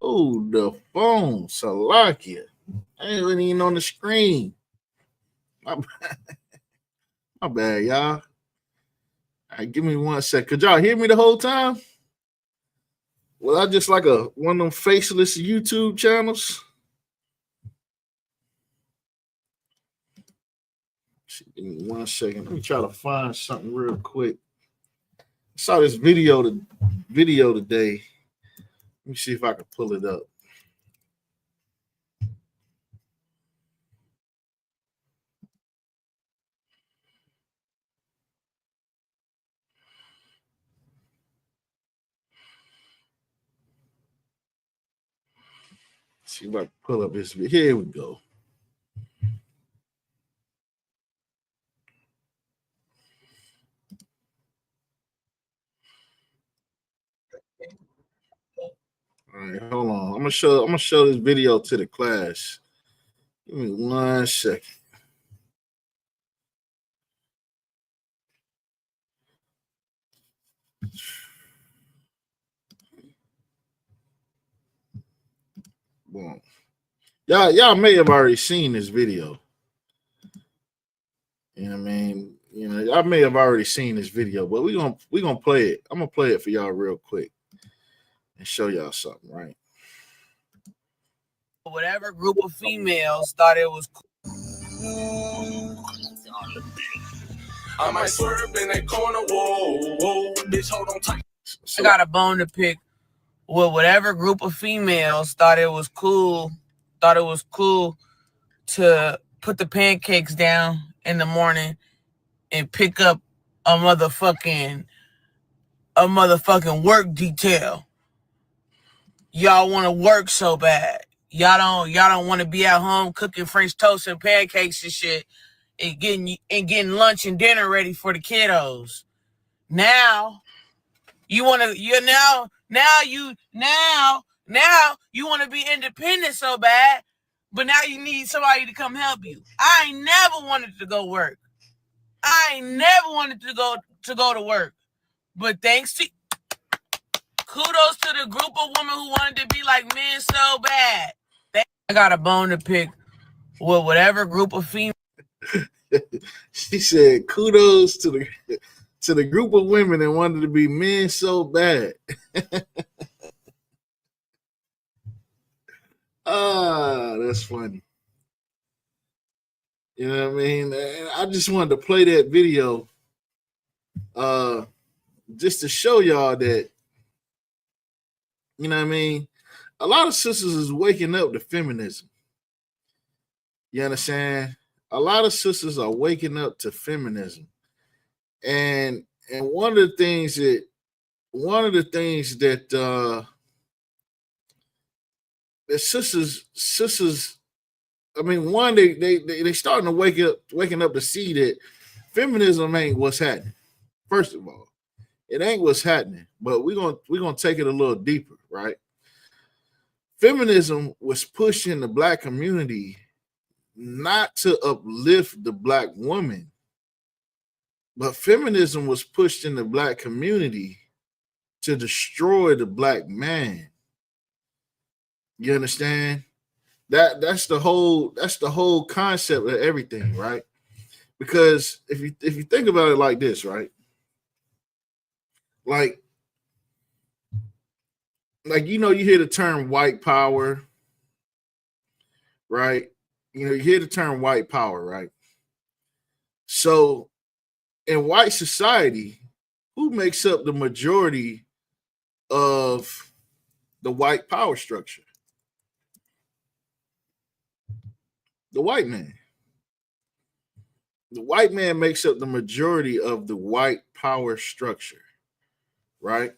Oh, the phone, Salakia. I ain't even on the screen. My, my bad, y'all. All right, give me 1 sec. Could y'all hear me the whole time? Well, I just like a one of them faceless YouTube channels. Give me 1 second. Let me try to find something real quick. I saw this video today. Let me see if I can pull it up. See if I can pull up this video. Here we go. All right, hold on. I'm gonna show this video to the class. Give me 1 second. Boom. Y'all may have already seen this video. You know what I mean? You know, I may have already seen this video, but we're gonna play it. I'm gonna play it for y'all real quick and show y'all something, right? Whatever group of females thought it was cool. I might swerve in that corner, whoa, bitch, hold on tight. I got a bone to pick with whatever group of females thought it was cool to put the pancakes down in the morning and pick up a motherfucking work detail. Y'all want to work so bad. Y'all don't want to be at home cooking French toast and pancakes and shit and getting lunch and dinner ready for the kiddos. Now you want to now you want to be independent so bad, but now you need somebody to come help you. I ain't never wanted to go work. I ain't never wanted to go to work. But thanks to kudos to the group of women who wanted to be like men so bad. I got a bone to pick with whatever group of females. She said, "Kudos to the group of women that wanted to be men so bad." That's funny. You know what I mean? I just wanted to play that video, just to show y'all that, you know what I mean? A lot of sisters is waking up to feminism. You understand? A lot of sisters are waking up to feminism. And one of the things that that sisters, I mean, one, they starting to waking up to see that feminism ain't what's happening. First of all, it ain't what's happening, but we're gonna take it a little deeper, right? Feminism was pushing the black community not to uplift the black woman, but feminism was pushed in the black community to destroy the black man. You understand? That's the whole concept of everything, right? Because if you think about it like this, right? Like you know, you hear the term white power, right? You know, you hear the term white power, right? So in white society, who makes up the majority of the white power structure? The white man. The white man makes up the majority of the white power structure, right?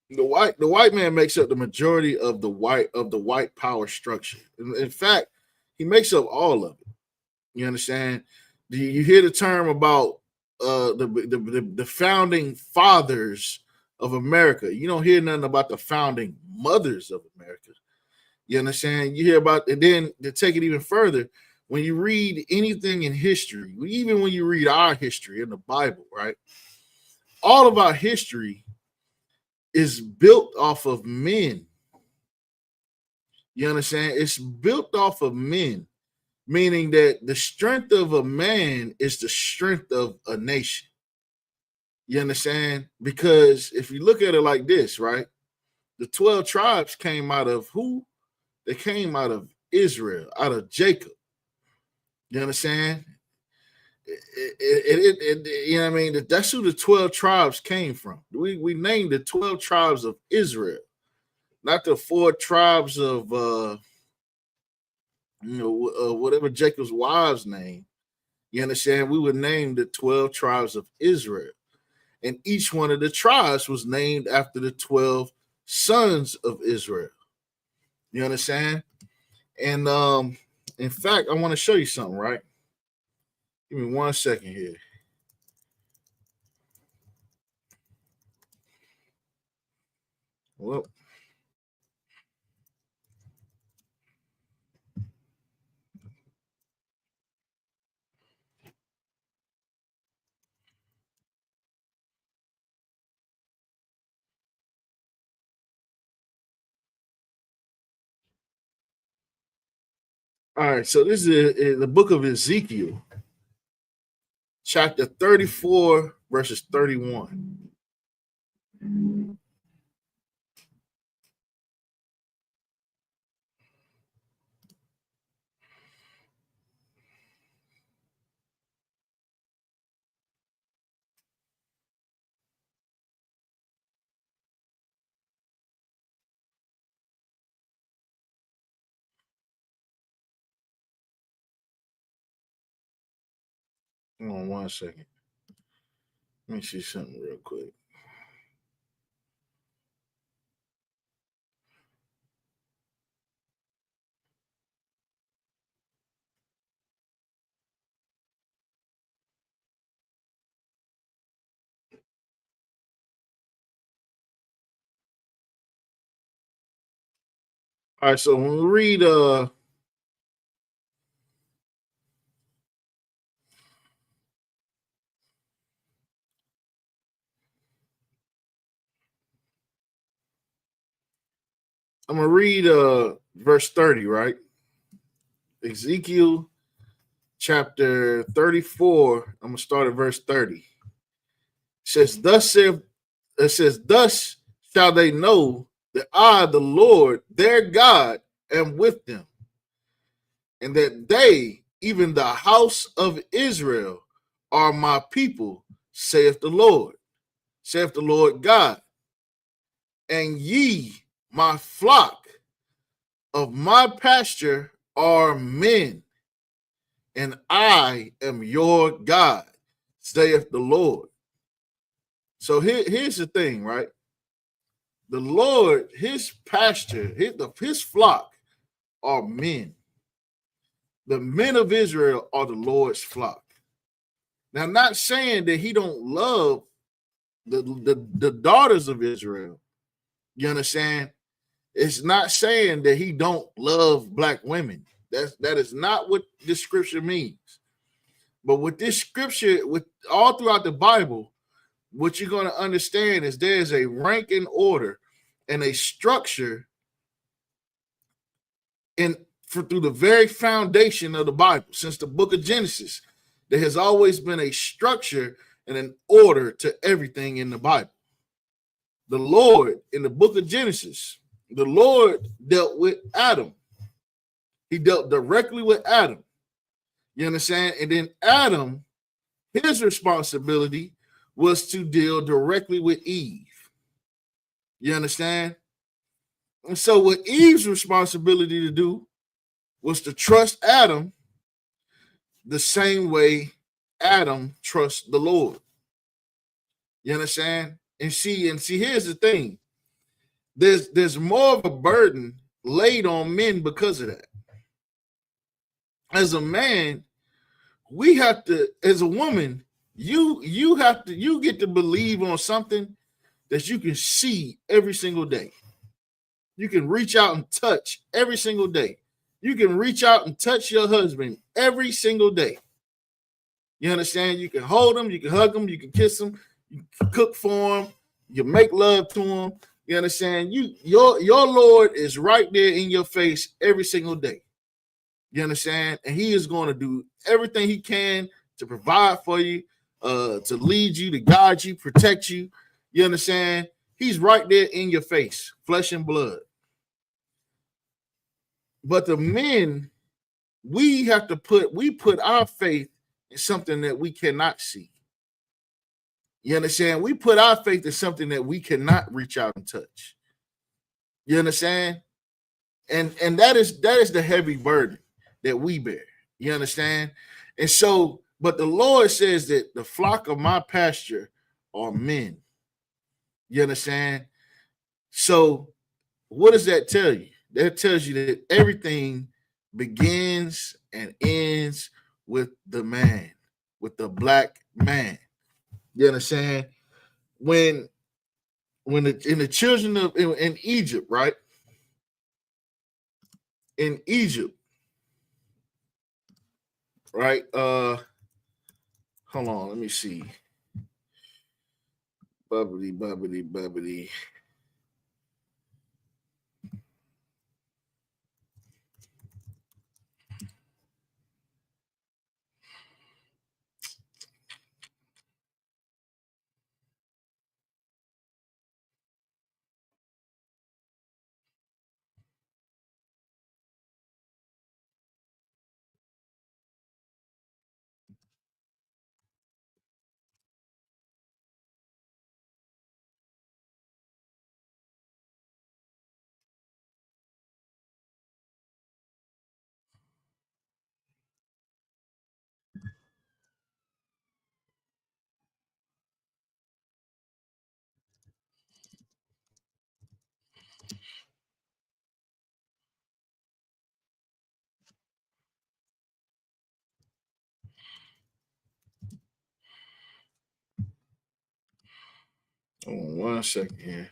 The white man makes up the majority of the white power structure. In fact, he makes up all of it. You understand? Do you hear the term about the founding fathers of America? You don't hear nothing about the founding mothers of America. You understand? You hear about, and then to take it even further, when you read anything in history, even when you read our history in the Bible, right? All of our history is built off of men. You understand? It's built off of men, meaning that the strength of a man is the strength of a nation. You understand? Because if you look at it like this, right? The 12 tribes came out of who? They came out of Israel, out of Jacob. You understand? You know what I mean? That's who the 12 tribes came from. We named the 12 tribes of Israel, not the 4 tribes of whatever Jacob's wives' name. You understand? We would name the 12 tribes of Israel. And each one of the tribes was named after the 12 sons of Israel. You understand? And in fact, I want to show you something, right? Give me 1 second here. Well, all right, so this is in the book of Ezekiel, chapter 34, verses 31. Hold on 1 second. Let me see something real quick. All right, so when we read I'm gonna read verse 30, right? Ezekiel chapter 34. I'm gonna start at verse 30. It says, thus shall they know that I, the Lord, their God, am with them, and that they, even the house of Israel, are my people, saith the Lord God. And ye, my flock of my pasture, are men, and I am your God, saith the Lord. So here's the thing, right? The Lord, his pasture, his flock are men. The men of Israel are the Lord's flock. Now, not saying that he don't love the daughters of Israel. You understand? It's not saying that he don't love black women. That is not what this scripture means. But with this scripture, with all throughout the Bible, what you're going to understand is there is a rank and order and a structure through the very foundation of the Bible. Since the book of Genesis, there has always been a structure and an order to everything in the Bible. The Lord, in the book of Genesis, the Lord dealt with Adam. He dealt directly with Adam. You understand? And then Adam, his responsibility was to deal directly with Eve. You understand? And so what Eve's responsibility to do was to trust Adam the same way Adam trusts the Lord. You understand? And see, here's the thing. There's more of a burden laid on men because of that. As a man, we have to, as a woman, you get to believe on something that you can see every single day. You can reach out and touch every single day. You can reach out and touch your husband every single day. You understand? You can hold him, you can hug him, you can kiss him, you can cook for him, you make love to him. You understand? Your Lord is right there in your face every single day. You understand? And he is going to do everything he can to provide for you, to lead you, to guide you, protect you. You understand? He's right there in your face, flesh and blood. But the men, we put our faith in something that we cannot see. You understand? We put our faith in something that we cannot reach out and touch. You understand? And that is the heavy burden that we bear. You understand? And so, but the Lord says that the flock of my pasture are men. You understand? So, what does that tell you? That tells you that everything begins and ends with the man, with the black man. You understand? When in the children of in Egypt, right? In Egypt, right? Hold on, let me see. Bubbly. Hold on 1 second here.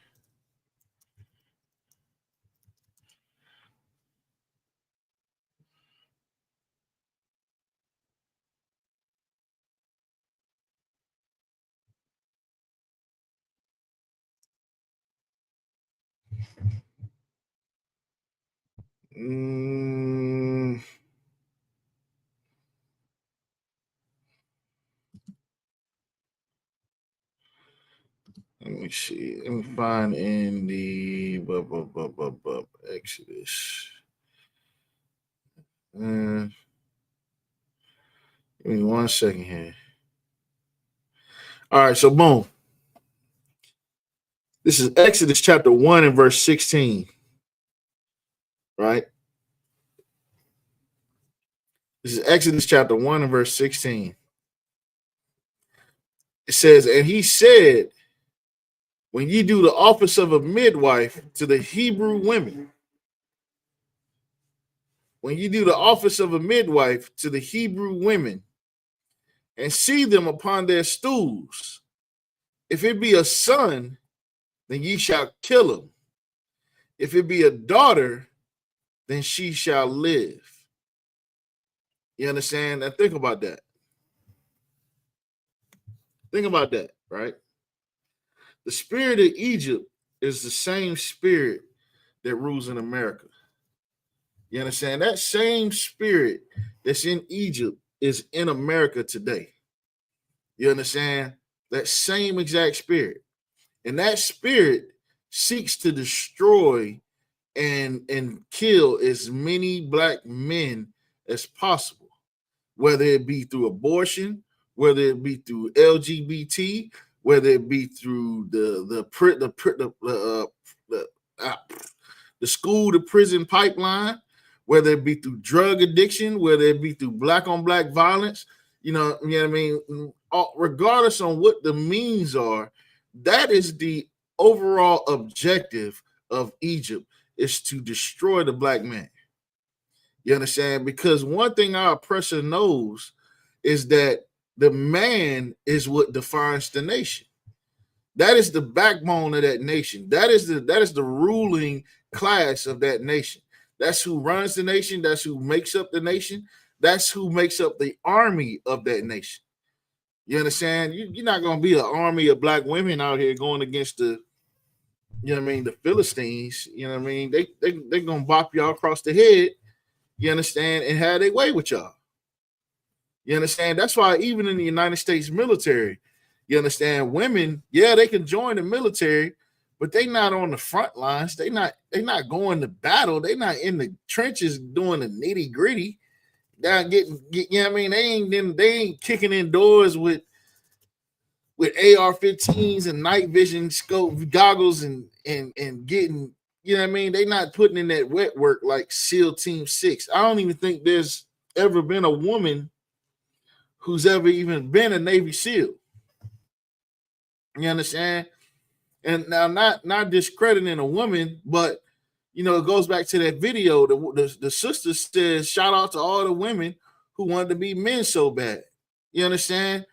Let me see. Let me find in the Exodus. Give me 1 second here. All right, so boom. This is Exodus chapter 1 and verse 16. Right? This is Exodus chapter 1 and verse 16. It says, and he said, when ye do the office of a midwife to the Hebrew women, when you do the office of a midwife to the Hebrew women, and see them upon their stools, if it be a son, then ye shall kill him. If it be a daughter, then she shall live. You understand? And think about that. Think about that, right? The spirit of Egypt is the same spirit that rules in America. You understand? That same spirit that's in Egypt is in America today. You understand? That same exact spirit. And that spirit seeks to destroy and kill as many black men as possible, whether it be through abortion, whether it be through LGBT, whether it be through the school to prison pipeline, whether it be through drug addiction, whether it be through black on black violence, you know what I mean? Regardless on what the means are, that is the overall objective of Egypt, is to destroy the black man. You understand? Because one thing our oppressor knows is that the man is what defines the nation. That is the backbone of that nation. That is the ruling class of that nation. That's who runs the nation. That's who makes up the nation. That's who makes up the army of that nation. You understand? You're not going to be an army of black women out here going against the, you know what I mean, the Philistines. You know what I mean? They're going to bop y'all across the head, you understand, and have their way with y'all. You understand? That's why even in the United States military, you understand, women, yeah, they can join the military, but they not on the front lines. They not going to battle. They not in the trenches doing the nitty gritty. They're you know what I mean? They ain't kicking in doors with AR-15s and night vision scope goggles and getting, you know what I mean? They not putting in that wet work like SEAL Team 6. I don't even think there's ever been a woman who's ever even been a Navy SEAL. You understand? And now not discrediting a woman, but you know, it goes back to that video. The sister says, shout out to all the women who wanted to be men so bad. You understand?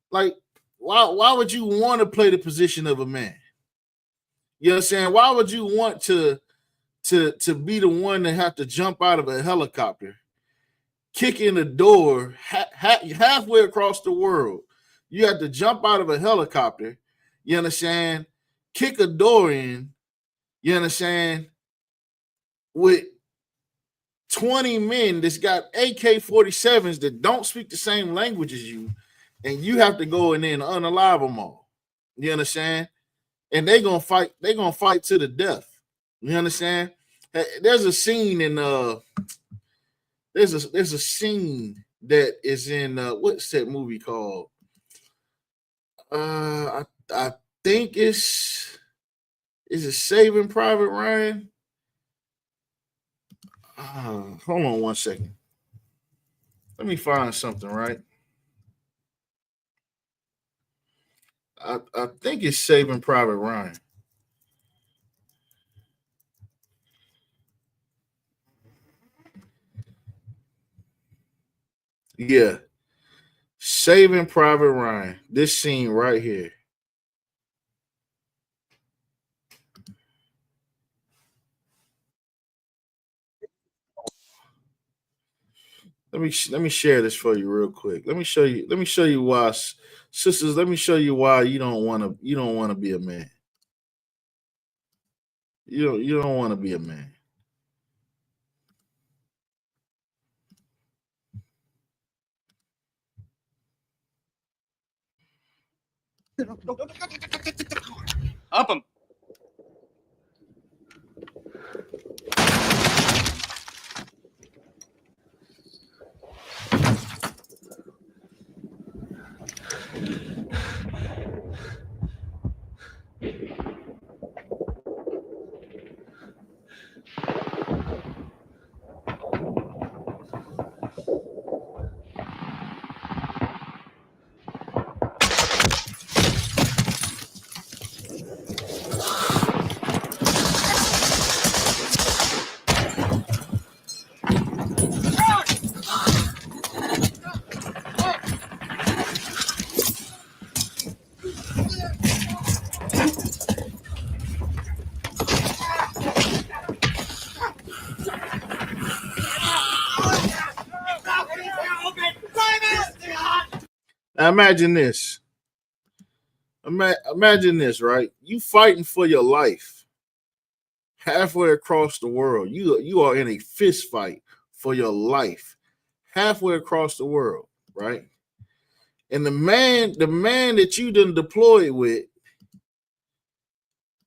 Like, why would you want to play the position of a man? You understand? Why would you want to be the one that have to jump out of a helicopter, kick in the door halfway across the world? You have to jump out of a helicopter, you understand? Kick a door in, you understand? With 20 men that's got AK-47s that don't speak the same language as you, and you have to go in there and unalive them all. You understand? And they're gonna fight to the death. You understand? There's a scene in there's a scene that is in what's that movie called? I think is it Saving Private Ryan? Hold on one second. Let me find something, right? I think it's Saving Private Ryan. Yeah. Saving Private Ryan. This scene right here. Let me share this for you real quick. Let me show you why, sisters. Let me show you why you don't want to be a man. You don't want to be a man. Up him. Now imagine this. Imagine this, right? You fighting for your life halfway across the world. You are in a fist fight for your life halfway across the world, right? And the man that you done deployed with,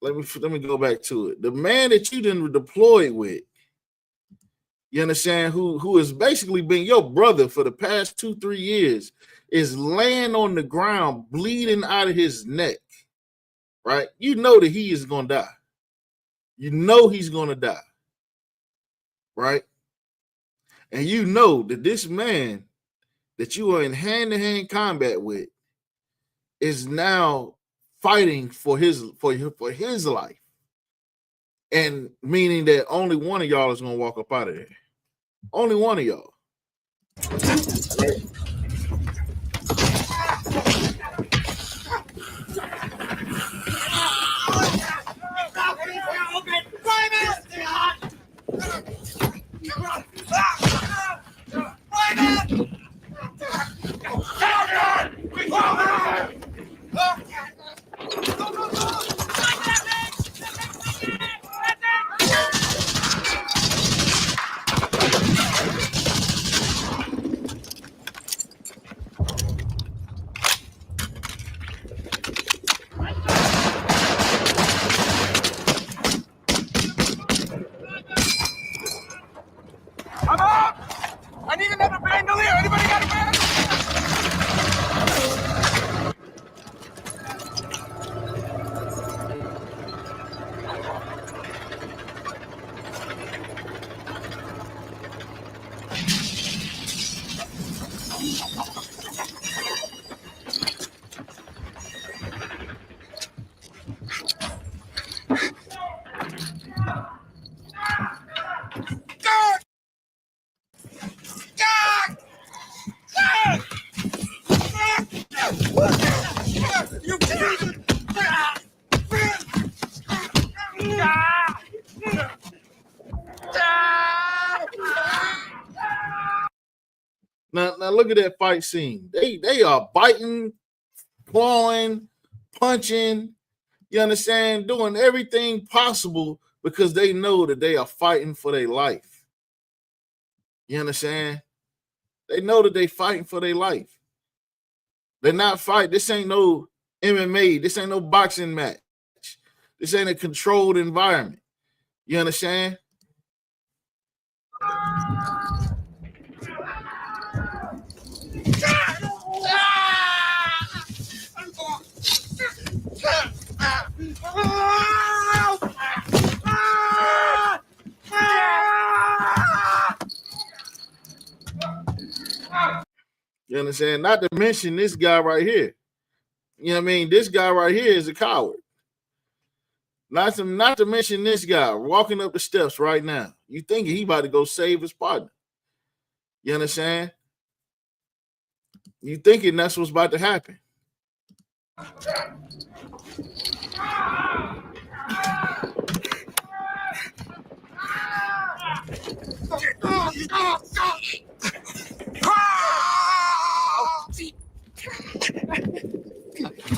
let me go back to it. The man that you done deployed with, you understand, who has basically been your brother for the past 2-3 years, is laying on the ground bleeding out of his neck, right? You know that he is gonna die. You know he's gonna die, right? And you know that this man that you are in hand-to-hand combat with is now fighting for his life, and meaning that only one of y'all is gonna walk up out of there. Only one of y'all. now look at that fight scene. They are biting, clawing, punching, you understand, doing everything possible because they know that they are fighting for their life. You understand? They know that they fighting for their life. They're not fighting. This ain't no MMA. This ain't no boxing match. This ain't a controlled environment. You understand? You understand? Not to mention this guy right here. You know what I mean? This guy right here is a coward. Not to mention this guy walking up the steps right now. You thinking he about to go save his partner. You understand? You thinking that's what's about to happen.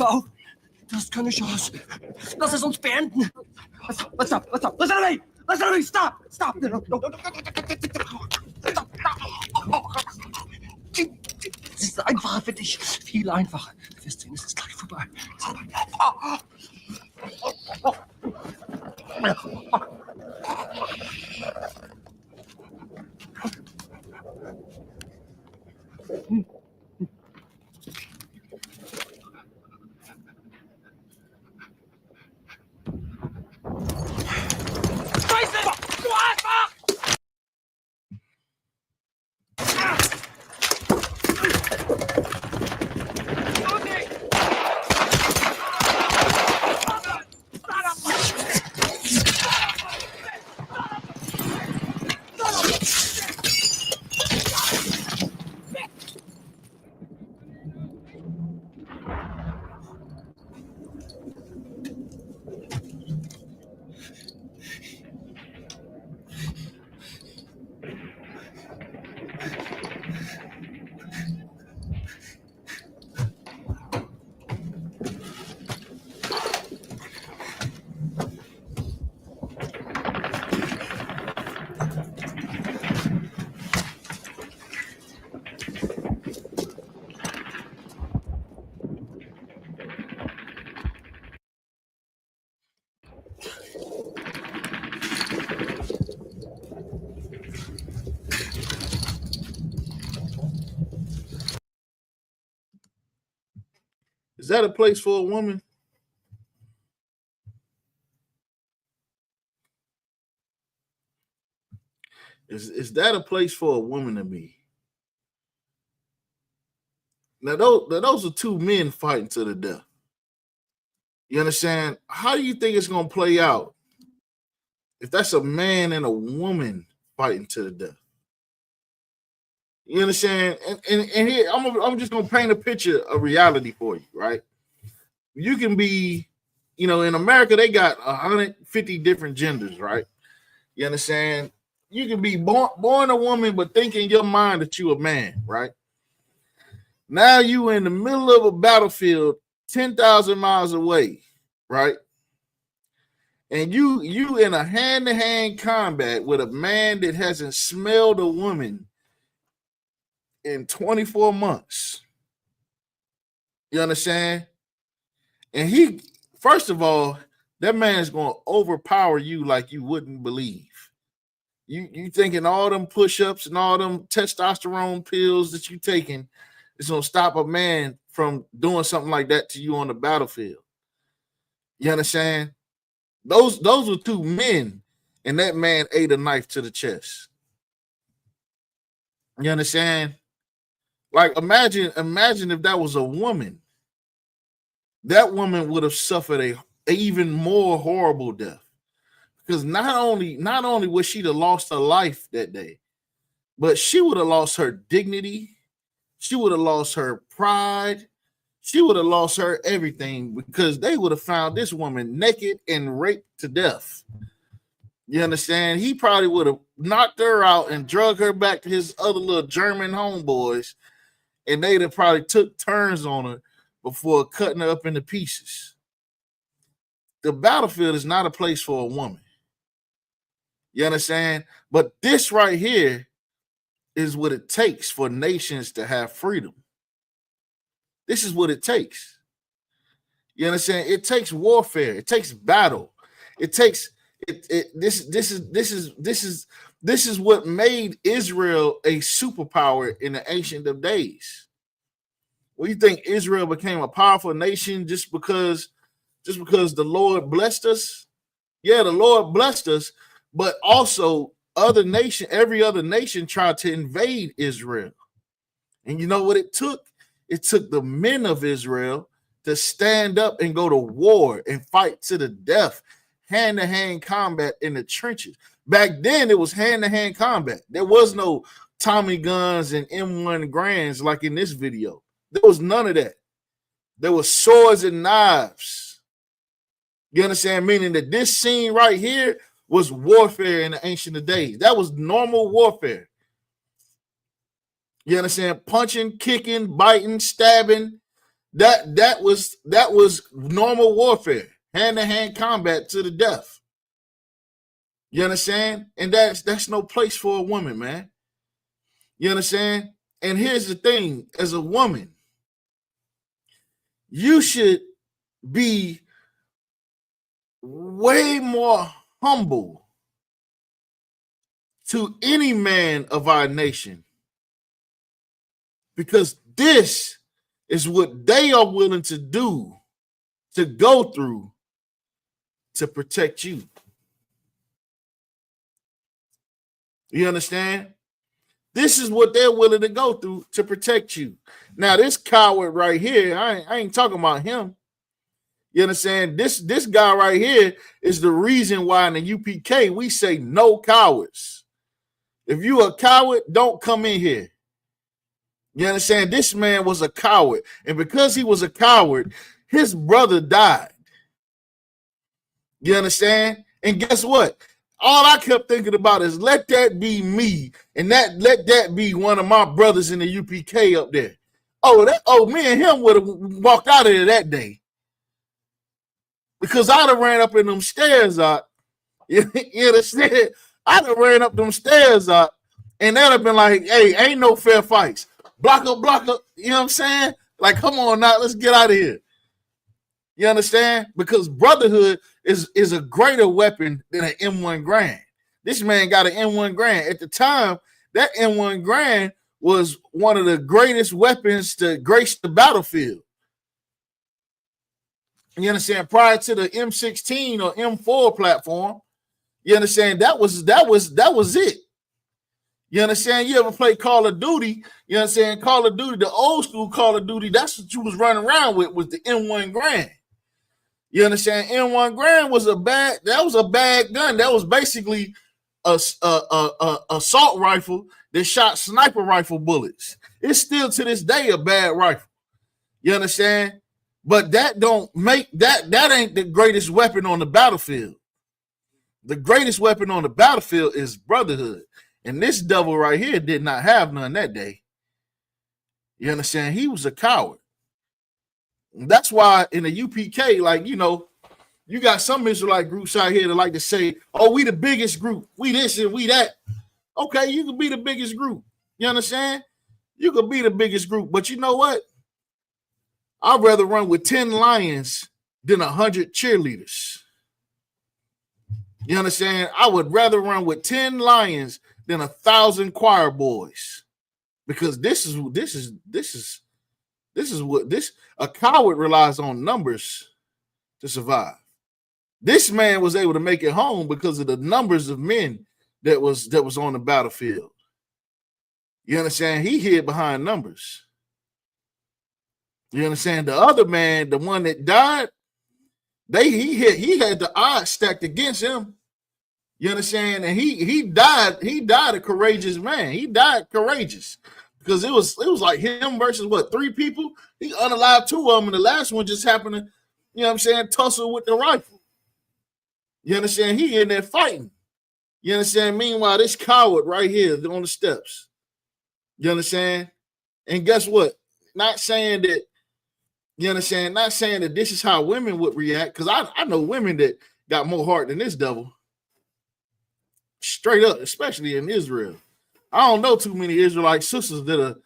Auf! Du hast keine Chance. Lass es uns beenden. What's up? Listen to me! Stop! Es ist einfacher für dich. Viel einfacher. Du wirst sehen, es ist gleich vorbei. Is that a place for a woman? Is that a place for a woman to be? Now, those are two men fighting to the death. You understand? How do you think it's going to play out if that's a man and a woman fighting to the death? You understand? And here, I'm just going to paint a picture of reality for you, right? You can be, in America, they got 150 different genders, right? You understand? You can be born a woman, but think in your mind that you a man, right? Now you in the middle of a battlefield 10,000 miles away, right? And you in a hand-to-hand combat with a man that hasn't smelled a woman in 24 months. You understand? And he, first of all, that man is going to overpower you like you wouldn't believe. You thinking all them push-ups and all them testosterone pills that you taking is going to stop a man from doing something like that to you on the battlefield. You understand? Those were two men, and that man ate a knife to the chest. You understand? Like, imagine if that was a woman. That woman would have suffered a even more horrible death. Because not only would she have lost her life that day, but she would have lost her dignity. She would have lost her pride. She would have lost her everything because they would have found this woman naked and raped to death. You understand? He probably would have knocked her out and drug her back to his other little German homeboys and they'd have probably took turns on her before cutting her up into pieces. The battlefield is not a place for a woman. You understand? But this right here is what it takes for nations to have freedom. This is what it takes. You understand? It takes warfare. It takes battle. It takes this is what made Israel a superpower in the ancient of days. Well, you think Israel became a powerful nation just because the Lord blessed us? Yeah, the Lord blessed us, but also every other nation tried to invade Israel. And you know what it took? It took the men of Israel to stand up and go to war and fight to the death, hand-to-hand combat in the trenches. Back then, it was hand-to-hand combat. There was no Tommy guns and M1 Grands like in this video. There was none of that. There was swords and knives. You understand? Meaning that this scene right here was warfare in the ancient days. That was normal warfare. You understand? Punching, kicking, biting, stabbing. That was normal warfare, hand-to-hand combat to the death. You understand? And that's no place for a woman, man. You understand? And here's the thing: as a woman, you should be way more humble to any man of our nation, because this is what they are willing to do, to go through to protect you. You understand? This is what they're willing to go through to protect you. Now, this coward right here, I ain't talking about him. You understand? This guy right here is the reason why in the UPK we say no cowards. If you a coward, don't come in here. You understand? This man was a coward. And because he was a coward, his brother died. You understand? And guess what? All I kept thinking about is let that be me, and let that be one of my brothers in the UPK up there. Me and him would have walked out of there that day. Because I'd have ran up in them stairs out. You understand? I'd have ran up them stairs out, and they'd have been like, hey, ain't no fair fights. Block up. You know what I'm saying? Like, come on now, let's get out of here. You understand? Because brotherhood is a greater weapon than an M1 Grand. This man got an M1 Grand. At the time, that M1 Grand was one of the greatest weapons to grace the battlefield. You understand? Prior to the M16 or M4 platform, you understand, that was it. You understand? You ever play Call of Duty? You understand? Call of Duty, the old school Call of Duty, that's what you was running around with, was the M1 Grand. You understand? M1 Grand was a bad gun. That was basically a assault rifle that shot sniper rifle bullets. It's still to this day a bad rifle. You understand? But that don't make that ain't the greatest weapon on the battlefield. The greatest weapon on the battlefield is brotherhood. And this devil right here did not have none that day. You understand? He was a coward. That's why in the UPK, like, you know, you got some Israelite groups out here that like to say, oh, we the biggest group. We this and we that. Okay, you could be the biggest group. You understand? You could be the biggest group. But you know what? I'd rather run with 10 lions than 100 cheerleaders. You understand? I would rather run with 10 lions than 1,000 choir boys. Because a coward relies on numbers to survive. This man was able to make it home because of the numbers of men that was on the battlefield. You understand? He hid behind numbers. You understand? The other man, the one that died, he had the odds stacked against him. You understand? And he died a courageous man. He died courageous. Because it was like him versus what, 3 people? He unalived 2 of them, and the last one just happened to, you know what I'm saying, tussle with the rifle. You understand? He in there fighting. You understand? Meanwhile, this coward right here on the steps. You understand? And guess what? Not saying that, you understand, not saying that this is how women would react, because I know women that got more heart than this devil. Straight up, especially in Israel. I don't know too many Israelite sisters that'll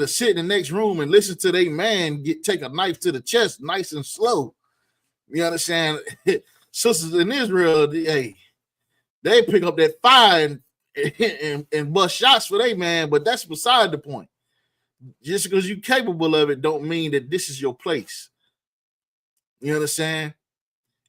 sit in the next room and listen to their man take a knife to the chest nice and slow. You understand? Sisters in Israel, they pick up that fire and bust shots for their man, but that's beside the point. Just because you're capable of it don't mean that this is your place. You understand?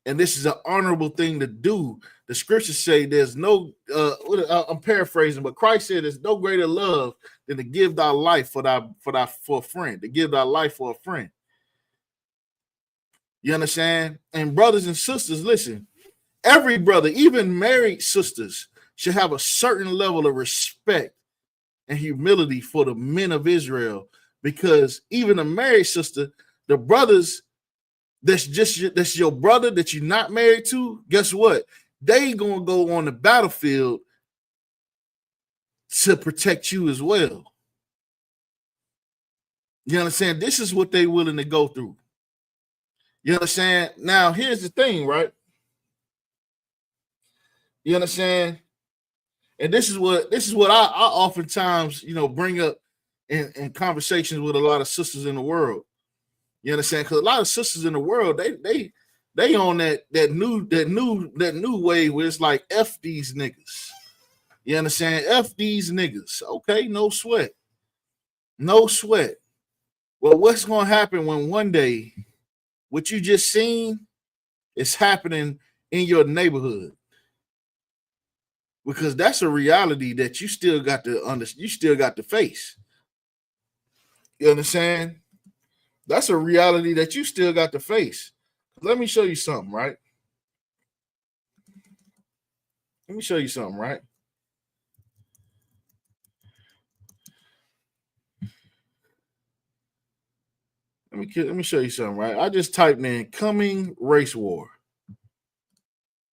And this is an honorable thing to do. The scriptures say there's no, I'm paraphrasing, but Christ said there's no greater love than to give thy life for a friend, to give thy life for a friend. You understand? And brothers and sisters, listen, every brother, even married sisters, should have a certain level of respect and humility for the men of Israel, because even a married sister, the brothers that's your brother that you're not married to, guess what? They gonna go on the battlefield to protect you as well. You understand? This is what they willing to go through. You understand? Now, here's the thing, right? You understand? And this is what I oftentimes, bring up in conversations with a lot of sisters in the world. You understand? Because a lot of sisters in the world, they on that new wave where it's like F these niggas. You understand? F these niggas. Okay, no sweat. No sweat. Well, what's gonna happen when one day what you just seen is happening in your neighborhood? Because that's a reality that you still got to face. You understand? That's a reality that you still got to face. Let me show you something, right? Let me show you something, right? Let me show you something, right? I just typed in coming race war.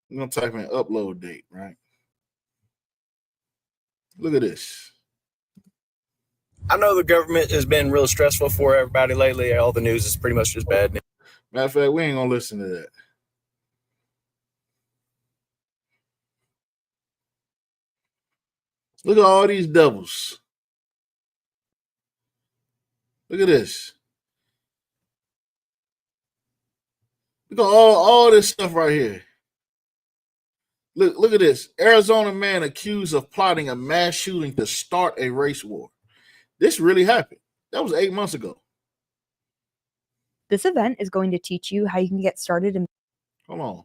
I'm gonna type in upload date, right? Look at this. I know the government has been real stressful for everybody lately. All the news is pretty much just bad news. Matter of fact, we ain't gonna listen to that. Look at all these devils. Look at this. Look at all this stuff right here. Look at this. Arizona man accused of plotting a mass shooting to start a race war. This really happened. That was 8 months ago. This event is going to teach you how you can get started in. Hold on.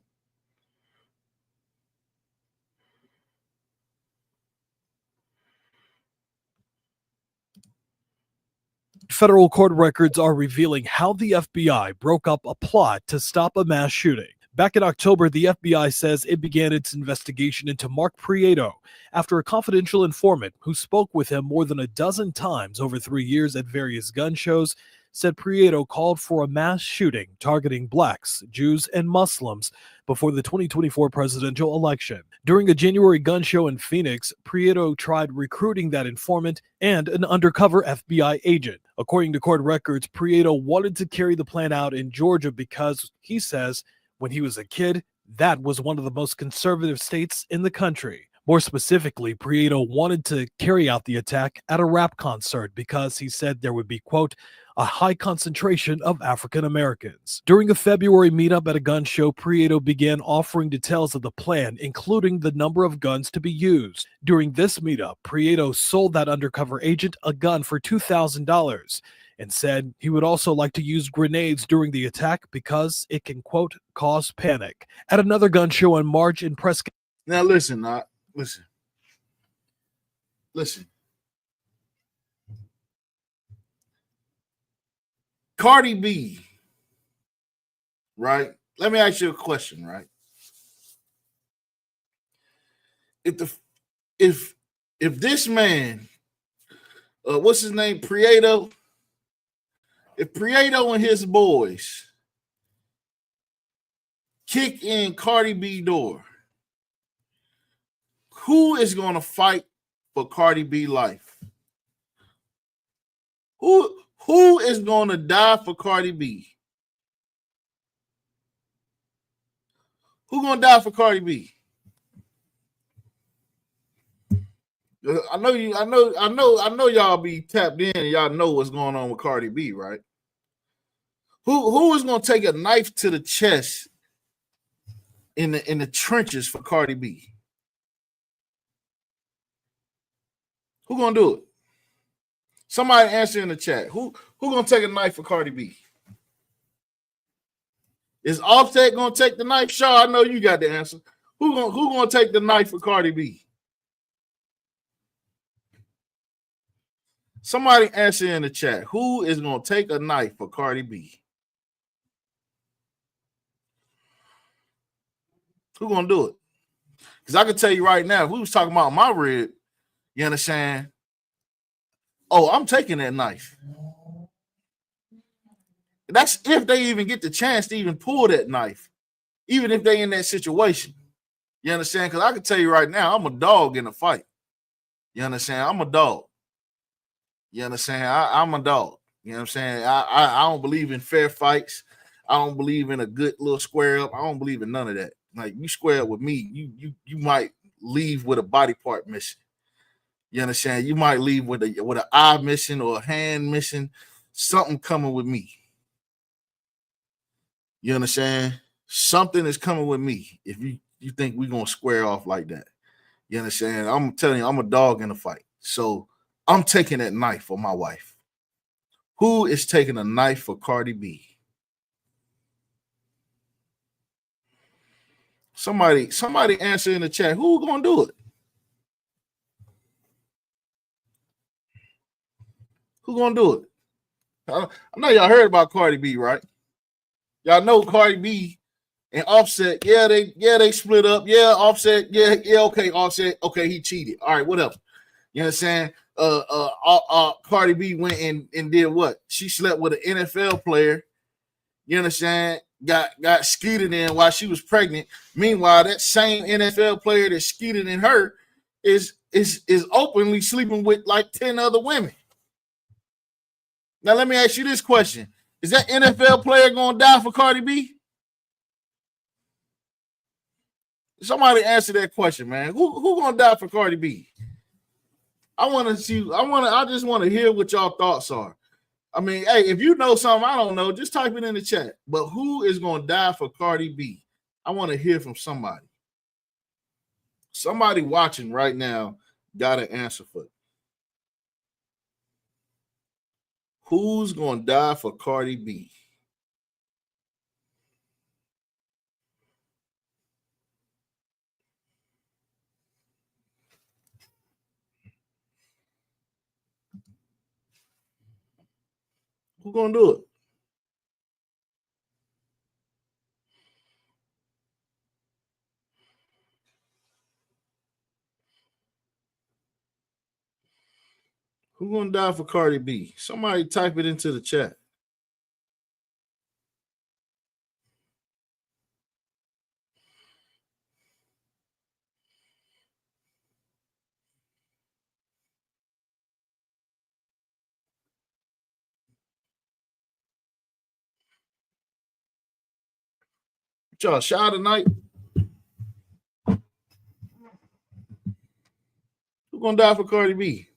Federal court records are revealing how the FBI broke up a plot to stop a mass shooting. Back in October, the FBI says it began its investigation into Mark Prieto after a confidential informant who spoke with him more than a dozen times over 3 years at various gun shows said Prieto called for a mass shooting targeting blacks, Jews, and Muslims before the 2024 presidential election. During a January gun show in Phoenix, Prieto tried recruiting that informant and an undercover FBI agent. According to court records, Prieto wanted to carry the plan out in Georgia because, he says, when he was a kid, that was one of the most conservative states in the country. More specifically, Prieto wanted to carry out the attack at a rap concert because he said there would be, quote, a high concentration of African Americans. During a February meetup at a gun show, Prieto began offering details of the plan, including the number of guns to be used. During this meetup, Prieto sold that undercover agent a gun for $2,000 and said he would also like to use grenades during the attack because it can, quote, cause panic. At another gun show in March in Prescott. Now listen. Cardi B, right? Let me ask you a question, right? If this man, what's his name, Prieto? If Prieto and his boys kick in Cardi B door, who is going to fight for Cardi B life? Who is going to die for Cardi B? Who gonna die for Cardi B? I know y'all be tapped in and y'all know what's going on with Cardi B, right? Who is gonna take a knife to the chest in the trenches for Cardi B? Who gonna do it? Somebody answer in the chat. Who gonna take a knife for Cardi B? Is Offset gonna take the knife? Shaw, I know you got the answer. Who gonna take the knife for Cardi B? Somebody answer in the chat. Who is gonna take a knife for Cardi B? Who gonna do it? Because I can tell you right now, if we was talking about my rib, you understand? Oh, I'm taking that knife. That's if they even get the chance to even pull that knife, even if they in that situation. You understand? Because I can tell you right now, I'm a dog in a fight. You understand? I'm a dog. You understand? I'm a dog. You know what I'm saying? I don't believe in fair fights. I don't believe in a good little square up. I don't believe in none of that. Like, you square up with me, you might leave with a body part missing. You understand? You might leave with an eye missing or a hand missing, something coming with me. You understand? Something is coming with me if you think we're gonna square off like that. You understand? I'm telling you, I'm a dog in a fight. So I'm taking that knife for my wife. Who is taking a knife for Cardi B? Somebody answer in the chat. Who gonna do it? Who gonna do it? I know y'all heard about Cardi B, right? Y'all know Cardi B and Offset. Yeah, they split up. Yeah, Offset. Yeah, okay, Offset. Okay, he cheated. All right, whatever. You know what I'm saying? Cardi B went and did what? She slept with an NFL player. You understand? Got skeeted in while she was pregnant. Meanwhile, that same NFL player that skeeted in her is openly sleeping with like 10 other women. Now let me ask you this question: is that NFL player gonna die for Cardi B? Somebody answer that question, man. Who gonna die for Cardi B? I just want to hear what y'all thoughts are. I mean, hey, if you know something I don't know, just type it in the chat. But who is going to die for Cardi B? I want to hear from somebody. Somebody watching right now got an answer for it. Who's going to die for Cardi B? Who's going to do it? Who's going to die for Cardi B? Somebody type it into the chat. Y'all shout tonight. Who's going to die for Cardi B?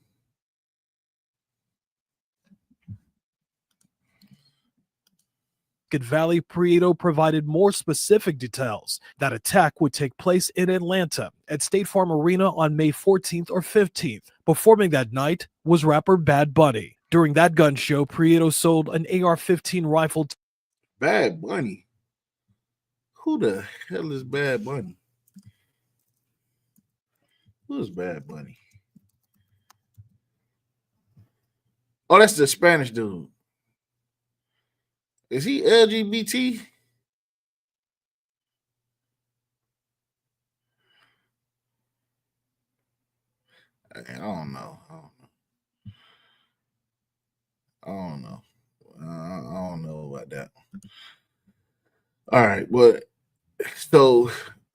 Valley, Prieto provided more specific details. That attack would take place in Atlanta at State Farm Arena on May 14th or 15th. Performing that night was rapper Bad Bunny. During that gun show, Prieto sold an AR-15 rifle. Bad Bunny? Who the hell is Bad Bunny? Who is Bad Bunny? Oh, that's the Spanish dude. Is he LGBT? I don't know. I don't know about that. All right, but so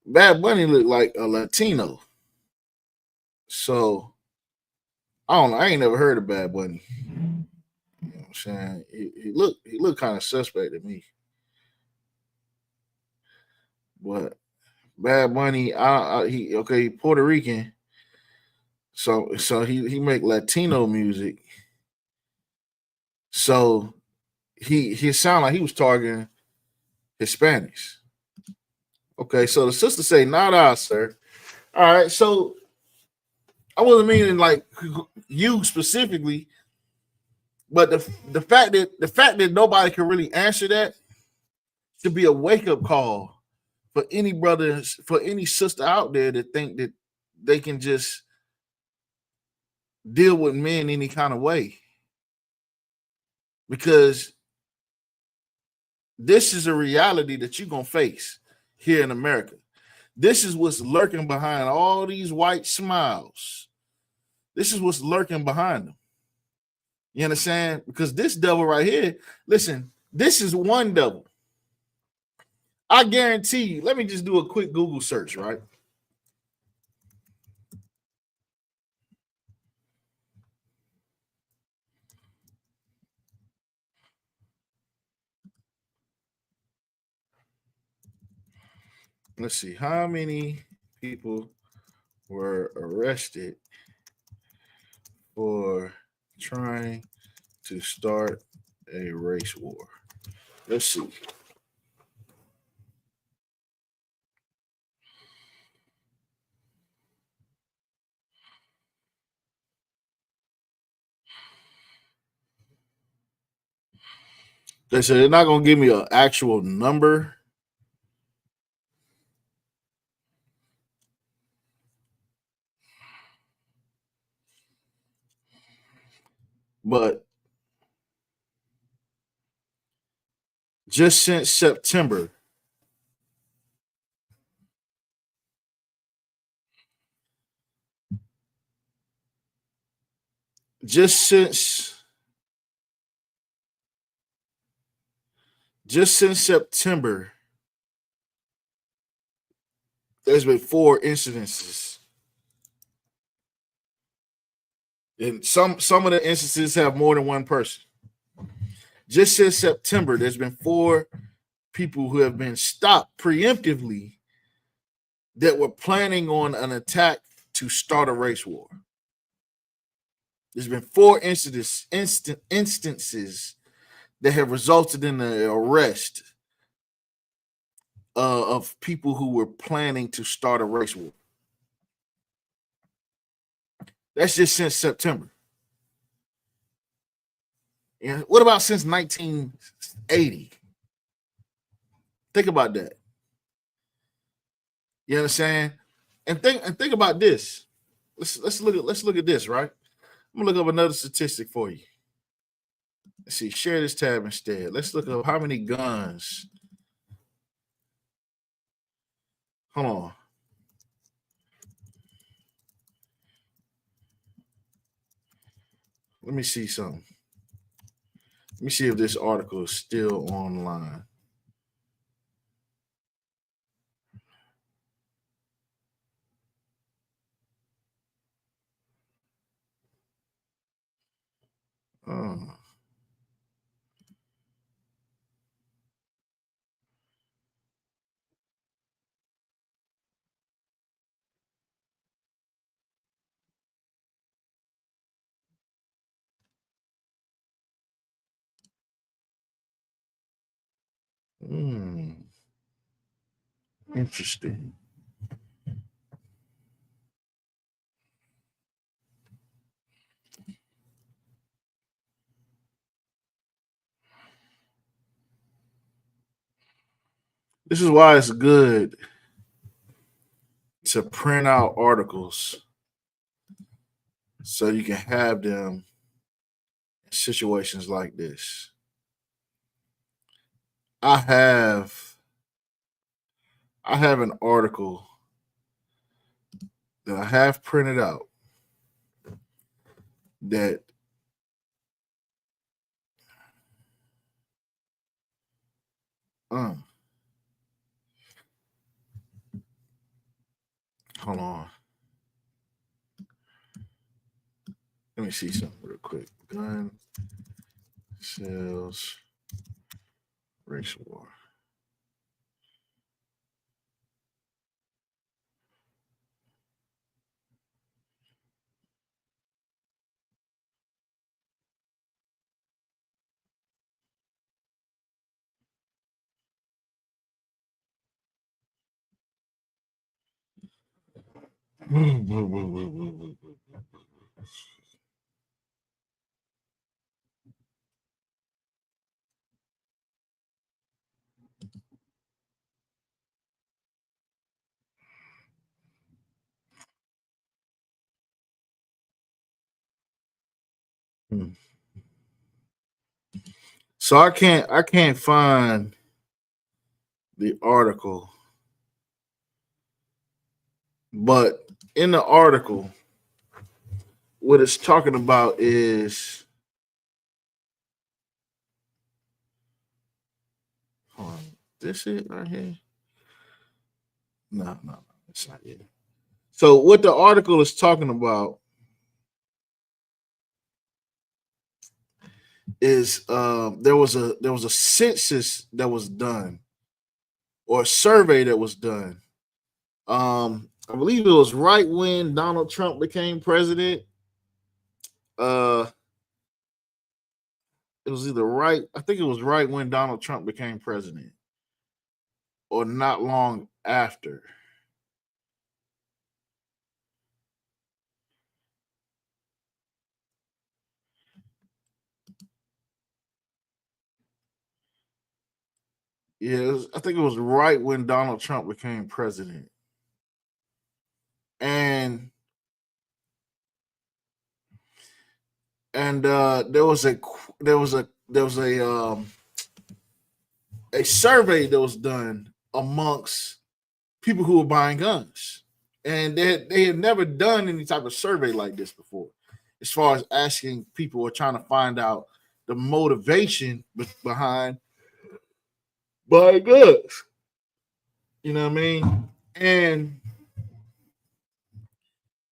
Bad Bunny looked like a Latino. So I don't know. I ain't never heard of Bad Bunny. I'm saying? He looked kind of suspect to me. But Bad Bunny, he Puerto Rican. So he make Latino music. So he sound like he was targeting Hispanics. Okay, so the sister say, not us, sir. All right, so I wasn't meaning like you specifically, but the fact that nobody can really answer that should be a wake-up call for any brothers, for any sister out there that think that they can just deal with men any kind of way. Because this is a reality that you're gonna face here in America. This is what's lurking behind all these white smiles. This is what's lurking behind them. You understand? Because this devil right here, listen, this is one devil. I guarantee you, let me just do a quick Google search, right? Let's see, how many people were arrested for trying to start a race war? Let's see. They said they're not going to give me an actual number. But just since September, just since September, there's been 4 incidences. And some of the instances have more than one person. Just since September, there's been 4 people who have been stopped preemptively that were planning on an attack to start a race war. There's been 4 instances that have resulted in the arrest of people who were planning to start a race war. That's just since September. And what about since 1980? Think about that. You understand? And think about this. Let's look at this, right? I'm gonna look up another statistic for you. Let's see, share this tab instead. Let's look up how many guns. Hold on. Let me see something. Let me see if this article is still online. Oh. Interesting. This is why it's good to print out articles so you can have them in situations like this. I have an article that I have printed out that hold on. Let me see something real quick. Gun Cells. Race war. So I can't find the article, but in the article, what it's talking about is hold on, this it right here? No, it's not it. So what the article is talking about is there was a census that was done or a survey that was done. I believe it was right when Donald Trump became president. It was either right, I think it was right when Donald Trump became president, or not long after. Yeah, I think it was right when Donald Trump became president, and there was a survey that was done amongst people who were buying guns, and they had never done any type of survey like this before, as far as asking people or trying to find out the motivation behind buying guns. You know what I mean? And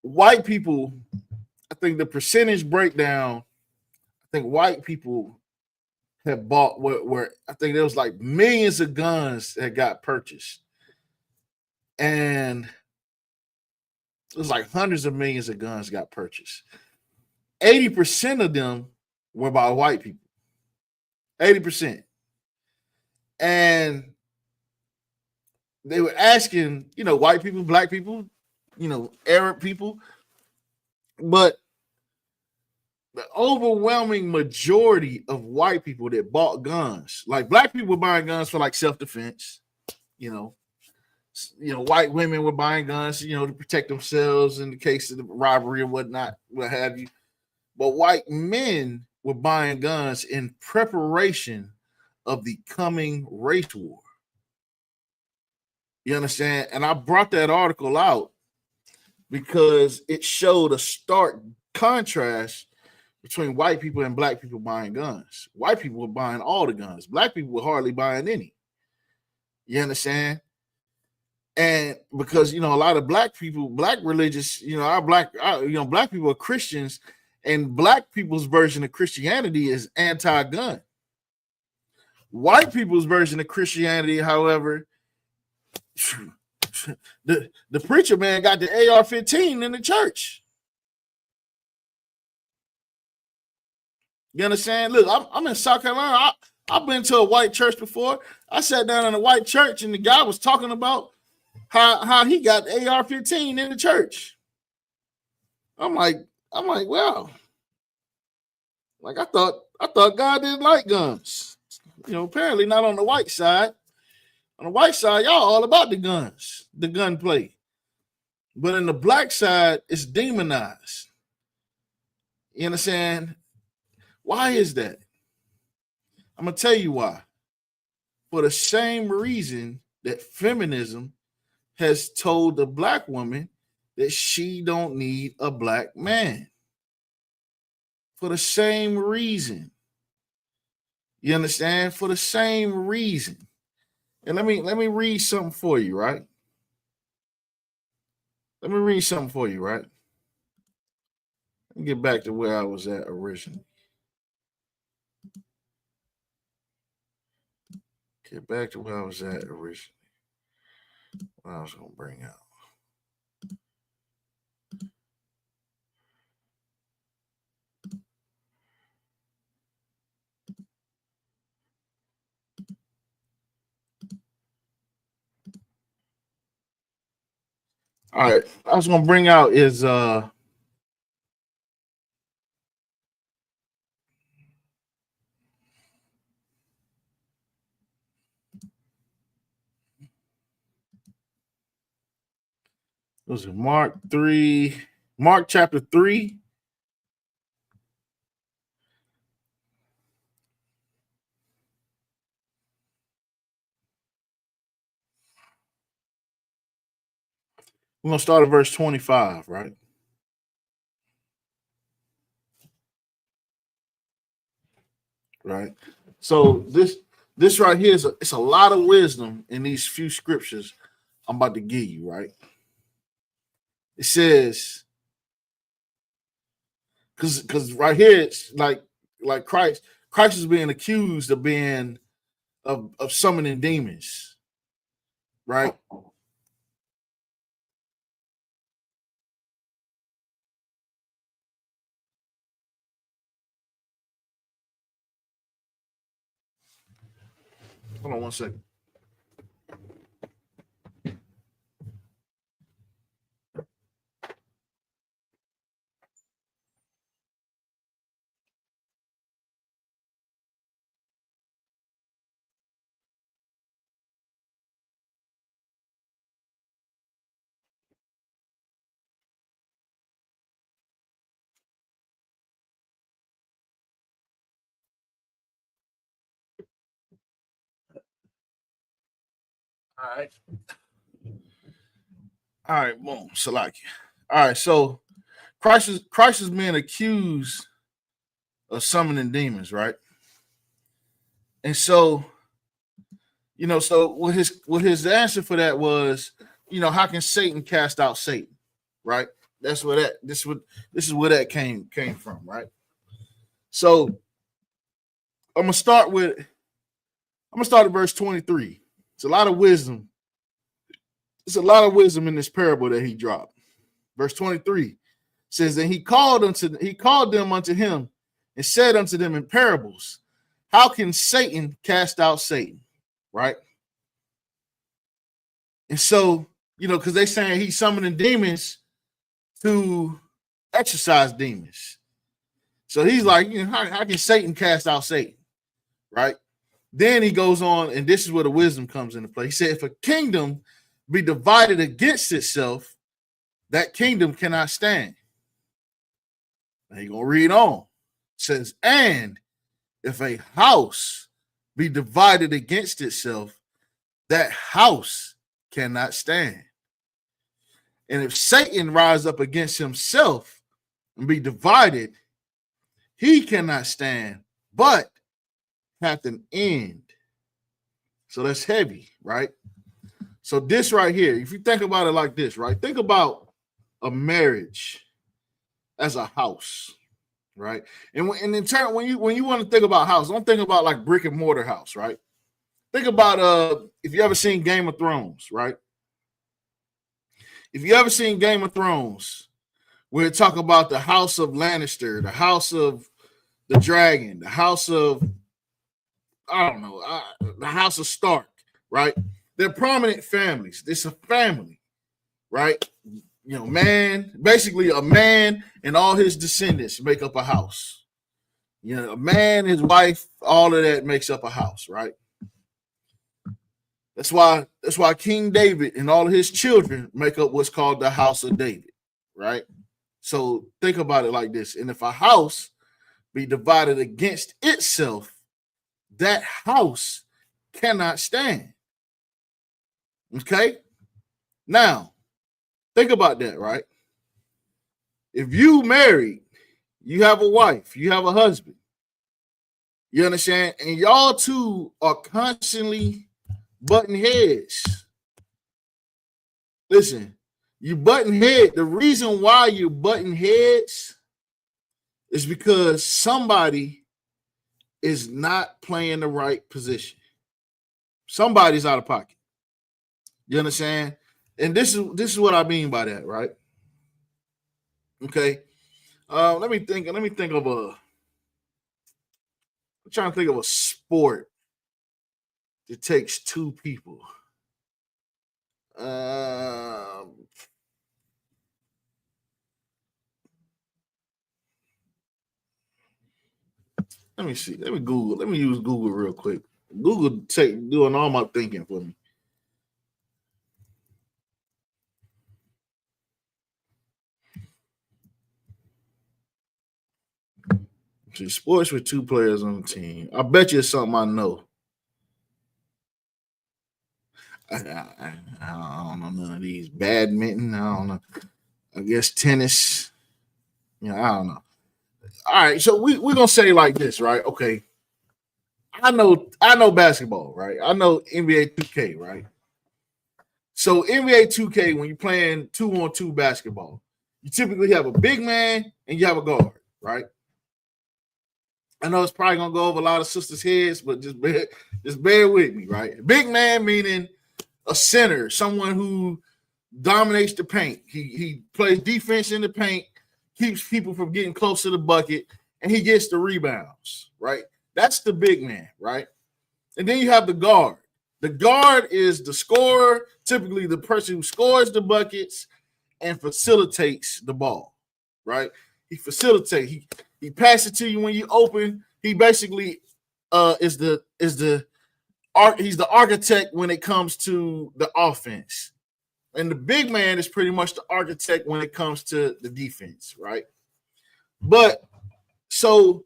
white people, I think the percentage breakdown, I think white people have bought where I think there was like millions of guns that got purchased. And it was like hundreds of millions of guns got purchased. 80% of them were by white people. 80%. And they were asking, white people, black people, Arab people, but the overwhelming majority of white people that bought guns, like black people were buying guns for like self-defense, white women were buying guns, to protect themselves in the case of the robbery or whatnot, what have you. But white men were buying guns in preparation of the coming race war. You understand? And I brought that article out because it showed a stark contrast between white people and black people buying guns. White people were buying all the guns. Black people were hardly buying any. You understand? And because a lot of black people, black religious, black people are Christians, and black people's version of Christianity is anti-gun. White people's version of Christianity, however, the preacher man got the AR-15 in the church. You understand? Look, I'm in South Carolina. I've been to a white church before. I sat down in a white church, and the guy was talking about how he got the AR-15 in the church. I'm like, wow. Like I thought God didn't like guns. Apparently not on the white side. On the white side, y'all all about the guns, the gunplay. But in the black side, it's demonized. You understand? Why is that? I'm going to tell you why. For the same reason that feminism has told the black woman that she don't need a black man. For the same reason. You understand? For the same reason. And let me read something for you, right? Let me read something for you, right? Let me get back to where I was at originally. Get back to where I was at originally. What I was gonna bring out. All right, I was gonna bring out is was it Mark 3, Mark chapter 3. We're gonna start at verse 25, right? Right. So this right here is it's a lot of wisdom in these few scriptures I'm about to give you, right? It says, because right here it's like Christ is being accused of being of summoning demons, right? Hold on one second. All right. All right, boom, Salaki. All right, so Christ is being accused of summoning demons, right? And so, so what his answer for that was, how can Satan cast out Satan, right? That's where this is where that came from, right? So I'm gonna start at verse 23. It's a lot of wisdom. It's a lot of wisdom in this parable that he dropped. Verse 23 says that he called them unto him and said unto them in parables, how can Satan cast out Satan? Right? And so, because they saying he's summoning demons to exorcise demons. So he's like, how can Satan cast out Satan? Right? Then he goes on, and this is where the wisdom comes into play. He said, if a kingdom be divided against itself, that kingdom cannot stand. Now you're gonna read on. It says, and if a house be divided against itself, that house cannot stand. And if Satan rise up against himself and be divided, he cannot stand, but hath an end. So that's heavy, right? So this right here, if you think about it like this, right? Think about a marriage as a house, right? And in turn, when you want to think about house, don't think about like brick and mortar house, right? Think about if you ever seen Game of Thrones, right? If you ever seen Game of Thrones, we're talking about the house of Lannister, the house of the dragon, the house of the house of Stark, right? They're prominent families. It's a family, right? Basically a man and all his descendants make up a house. A man, his wife, all of that makes up a house, right? That's why King David and all of his children make up what's called the house of David, right? So think about it like this. And if a house be divided against itself, that house cannot stand. Okay? Now, think about that, right? If you married, you have a wife, you have a husband, you understand? And y'all two are constantly butting heads. Listen, you butting head. The reason why you're butting heads is because somebody is not playing the right position. Somebody's out of pocket. You understand? And this is what I mean by that, right? Okay. Let me think of I'm trying to think of a sport that takes two people. Let me see. Let me Google. Let me use Google real quick. Google doing all my thinking for me. See, sports with two players on the team. I bet you it's something I know. I don't know none of these. Badminton. I don't know. I guess tennis. I don't know. All right, so we're gonna say like this, right? Okay. I know basketball, right? I know NBA 2K, right? So NBA 2K, when you're playing 2-on-2 basketball, you typically have a big man and you have a guard, right? I know it's probably gonna go over a lot of sisters' heads, but just bear with me, right? Big man meaning a center, someone who dominates the paint. He plays defense in the paint, keeps people from getting close to the bucket, and he gets the rebounds, right? That's the big man, right? And then you have the guard. The guard is the scorer, typically the person who scores the buckets and facilitates the ball, right? He facilitates. He passes it to you when you open. He basically he's the architect when it comes to the offense. And the big man is pretty much the architect when it comes to the defense, right? But so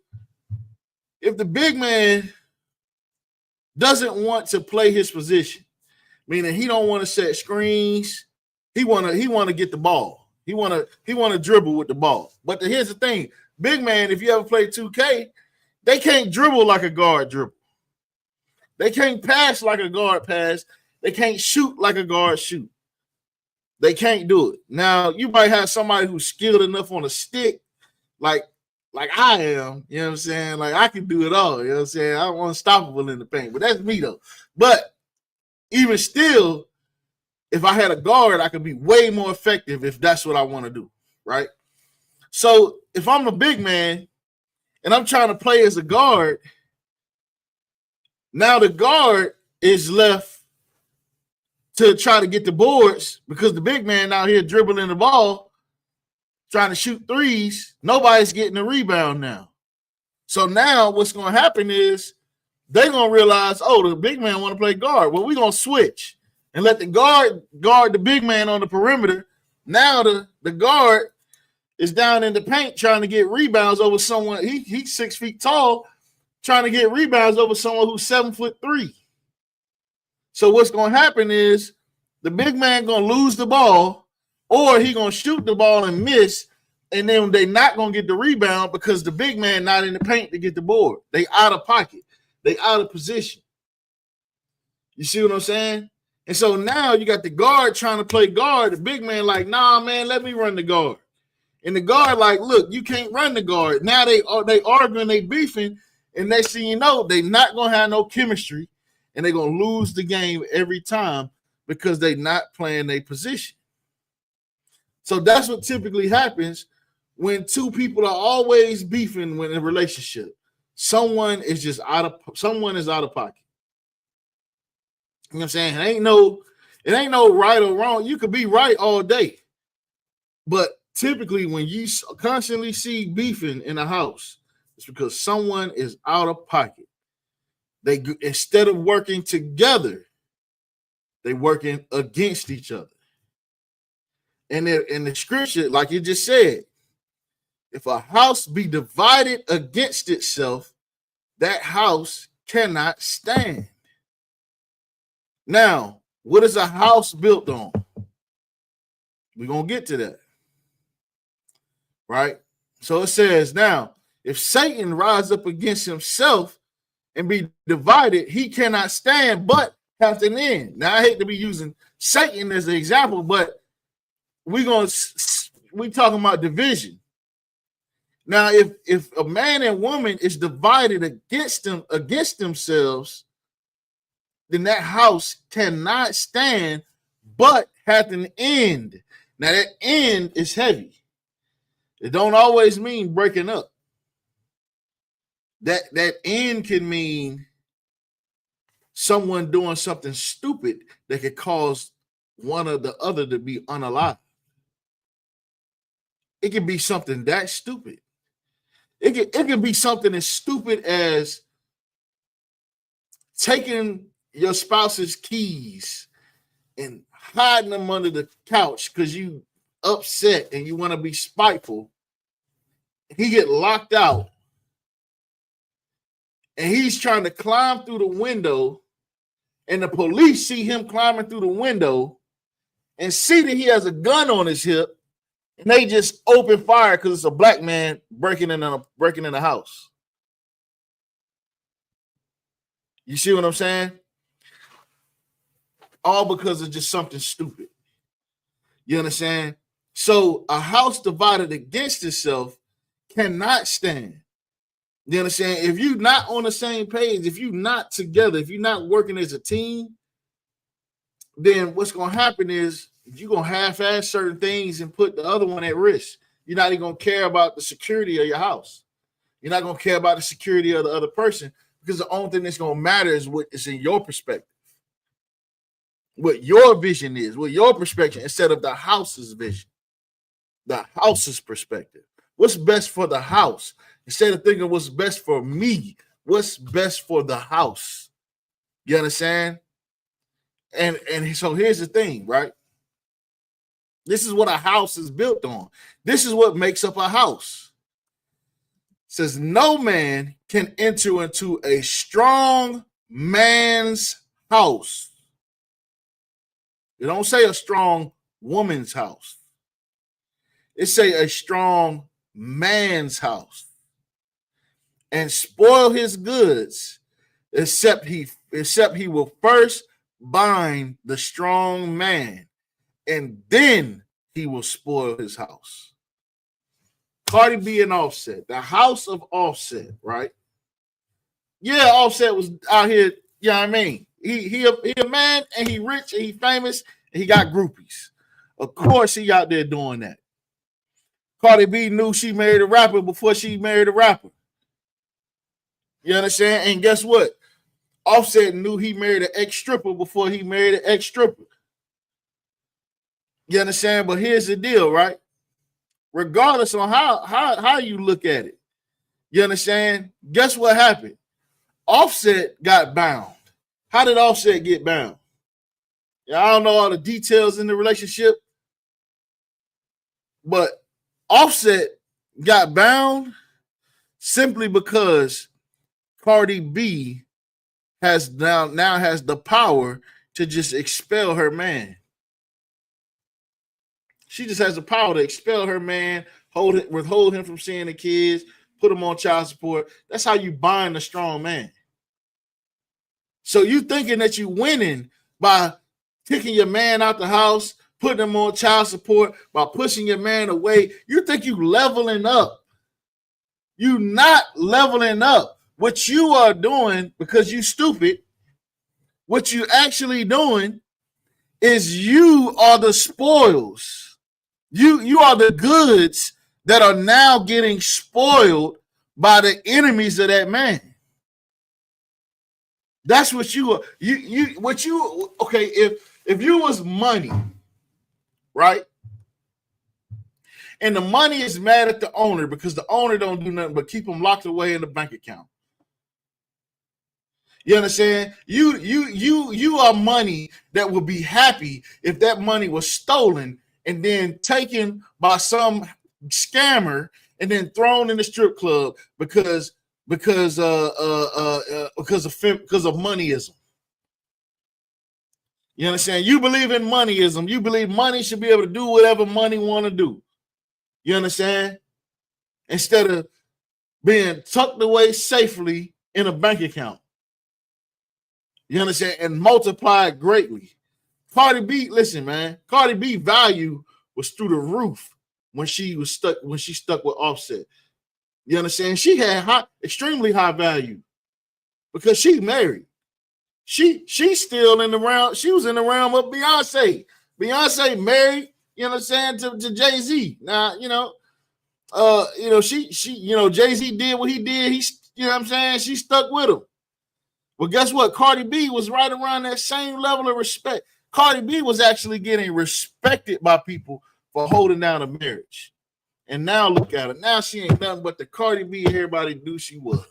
if the big man doesn't want to play his position, meaning he don't want to set screens, he want to get the ball. He want to dribble with the ball. But here's the thing, big man, if you ever play 2K, they can't dribble like a guard dribble. They can't pass like a guard pass. They can't shoot like a guard shoot. They can't do it. Now, you might have somebody who's skilled enough on a stick, like I am, you know what I'm saying? Like I can do it all, you know what I'm saying? I'm unstoppable in the paint, but that's me though. But even still, if I had a guard, I could be way more effective if that's what I want to do, right? So if I'm a big man and I'm trying to play as a guard, now the guard is left to try to get the boards because the big man out here dribbling the ball, trying to shoot threes. Nobody's getting a rebound now. So now what's going to happen is they're going to realize, oh, the big man want to play guard. Well, we're going to switch and let the guard the big man on the perimeter. Now the guard is down in the paint trying to get rebounds over someone. He's 6 feet tall, trying to get rebounds over someone who's 7'3". So what's going to happen is the big man going to lose the ball, or he going to shoot the ball and miss, and then they're not going to get the rebound because the big man not in the paint to get the board. They out of pocket. They out of position. You see what I'm saying? And so now you got the guard trying to play guard. The big man like, nah, man, let me run the guard. And the guard like, look, you can't run the guard. Now they arguing, they beefing, and next thing you know, they not going to have no chemistry, and they're going to lose the game every time because they're not playing their position. So that's what typically happens when two people are always beefing when in a relationship. Someone is out of pocket. You know what I'm saying? It ain't no right or wrong. You could be right all day. But typically when you constantly see beefing in a house, it's because someone is out of pocket. They, instead of working together, they working against each other. And in the scripture, like you just said, if a house be divided against itself, that house cannot stand. Now, what is a house built on? We're going to get to that. Right? So it says, now, if Satan rise up against himself and be divided, he cannot stand, but have an end. Now, I hate to be using Satan as an example, but we talking about division. Now, if a man and woman is divided against themselves, then that house cannot stand, but has an end. Now that end is heavy. It don't always mean breaking up. That end can mean someone doing something stupid that could cause one or the other to be unalive. It can be something that stupid. It can be something as stupid as taking your spouse's keys and hiding them under the couch because you upset and you want to be spiteful. He get locked out and he's trying to climb through the window, and the police see him climbing through the window and see that he has a gun on his hip, and they just open fire because it's a black man breaking in the house. You see what I'm saying? All because of just something stupid. You understand? So a house divided against itself cannot stand. You understand? If you're not on the same page, if you're not together, if you're not working as a team, then what's going to happen is you're going to half-ass certain things and put the other one at risk. You're not even going to care about the security of your house. You're not going to care about the security of the other person, because the only thing that's going to matter is what is in your perspective, what your vision is, what your perspective, instead of the house's vision, the house's perspective. What's best for the house? Instead of thinking what's best for me, what's best for the house? You understand? And so here's the thing, right? This is what a house is built on. This is what makes up a house. It says no man can enter into a strong man's house. It don't say a strong woman's house. It say a strong man's house, and spoil his goods, except he will first bind the strong man, and then he will spoil his house. Cardi B and Offset, the house of Offset, right? Yeah, Offset was out here, you know what I mean? He a man, and he rich, and he famous, and he got groupies. Of course he out there doing that. Cardi B knew she married a rapper before she married a rapper. You understand? And guess what? Offset knew he married an ex-stripper before he married an ex-stripper. You understand? But here's the deal, right? Regardless on how you look at it, you understand? Guess what happened? Offset got bound. How did Offset get bound? Yeah, I don't know all the details in the relationship, but Offset got bound simply because Cardi B has now has the power to just expel her man. She just has the power to expel her man, withhold him from seeing the kids, put him on child support. That's how you bind a strong man. So you thinking that you winning by kicking your man out the house, putting him on child support, by pushing your man away. You think you leveling up. You not leveling up. What you are doing, because you stupid, what you actually doing is you are the spoils. You are the goods that are now getting spoiled by the enemies of that man. That's what you are. Okay, if you was money, right? And the money is mad at the owner because the owner don't do nothing but keep them locked away in the bank account. You understand? You are money that would be happy if that money was stolen and then taken by some scammer and then thrown in the strip club because of moneyism. You understand? You believe in moneyism. You believe money should be able to do whatever money want to do. You understand? Instead of being tucked away safely in a bank account. You understand? And multiplied greatly. Cardi B, listen, man. Cardi B value was through the roof when she stuck with Offset. You understand? She had extremely high value because she's married. She's still in the realm. She was in the realm of Beyonce. Beyonce married, you know what I'm saying, to Jay-Z. Now, she Jay-Z did what he did. You know what I'm saying? She stuck with him. Well, guess what? Cardi B was right around that same level of respect. Cardi B was actually getting respected by people for holding down a marriage. And now look at her. Now she ain't nothing but the Cardi B everybody knew she was.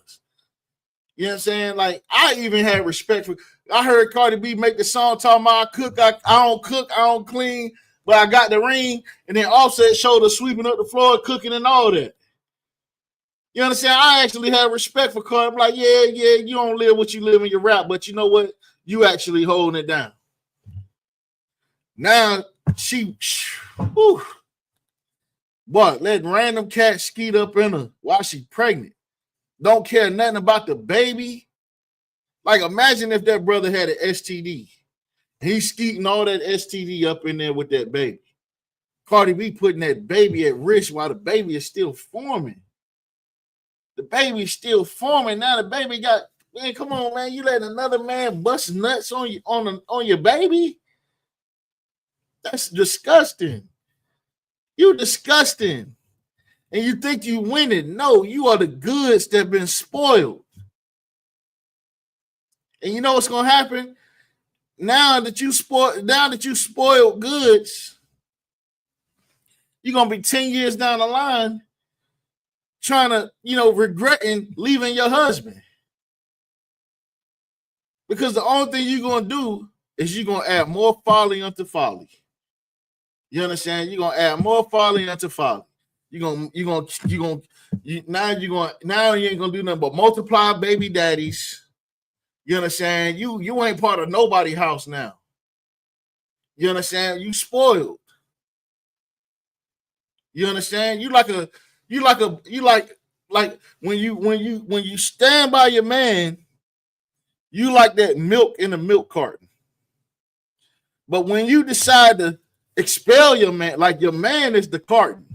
You know what I'm saying? Like, I even had respect for. I heard Cardi B make the song talking about I don't cook, I don't clean, but I got the ring. And then Offset showed her sweeping up the floor, cooking and all that. You understand? I actually have respect for Cardi. I'm like, yeah, you don't live what you live in your rap, but you know what? You actually holding it down. Now what? Let random cat skeet up in her while she pregnant. Don't care nothing about the baby. Like, imagine if that brother had an STD. He's skeeting all that STD up in there with that baby. Cardi B putting that baby at risk while the baby is still forming. The baby's still forming. Now the baby got, man, come on, man. You let another man bust nuts on you on your baby? That's disgusting. You're disgusting. And you think you winning. No, you are the goods that have been spoiled. And you know what's gonna happen? Now that you spoiled goods, you're gonna be 10 years down the line trying to, regretting leaving your husband. Because the only thing you're gonna do is you're gonna add more folly unto folly. You understand? You're gonna add more folly unto folly. Now you ain't gonna do nothing but multiply baby daddies. You understand? You ain't part of nobody's house now. You understand? You spoiled. You understand? You like when you stand by your man, you like that milk in a milk carton. But when you decide to expel your man, like your man is the carton,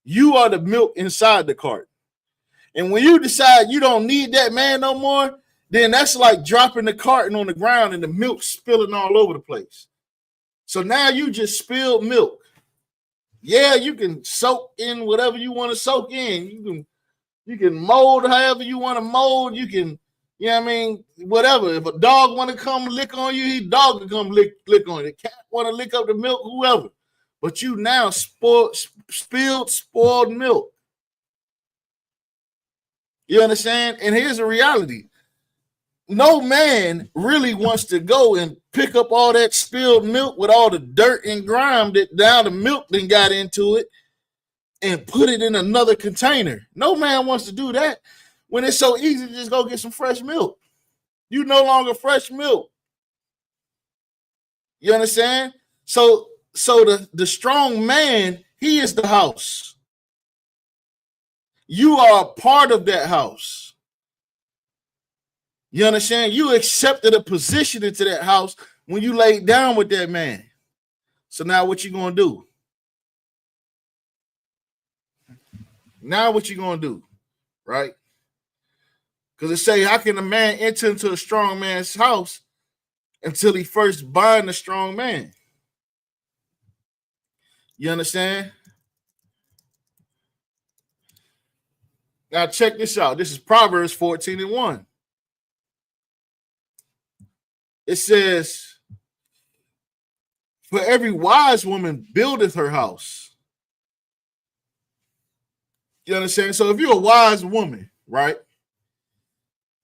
you are the milk inside the carton. And when you decide you don't need that man no more, then that's like dropping the carton on the ground and the milk spilling all over the place. So now you just spilled milk. Yeah, you can soak in whatever you want to soak in. You can mold however you want to mold. You can, whatever. If a dog want to come lick on you, his dog can come lick on you. The cat want to lick up the milk, whoever. But you now spilled spoiled milk. You understand? And here's the reality. No man really wants to go and pick up all that spilled milk with all the dirt and grime that now the milk then got into it and put it in another container. No man wants to do that when it's so easy to just go get some fresh milk. You no longer fresh milk. You understand? So the strong man, he is the house. You are a part of that house. You understand? You accepted a position into that house when you laid down with that man. So now what you gonna do? Now what you gonna do? Right? Because it say, how can a man enter into a strong man's house until he first bind the strong man? You understand? Now check this out. This is Proverbs 14:1. It says, for every wise woman buildeth her house. You understand? So if you're a wise woman, right?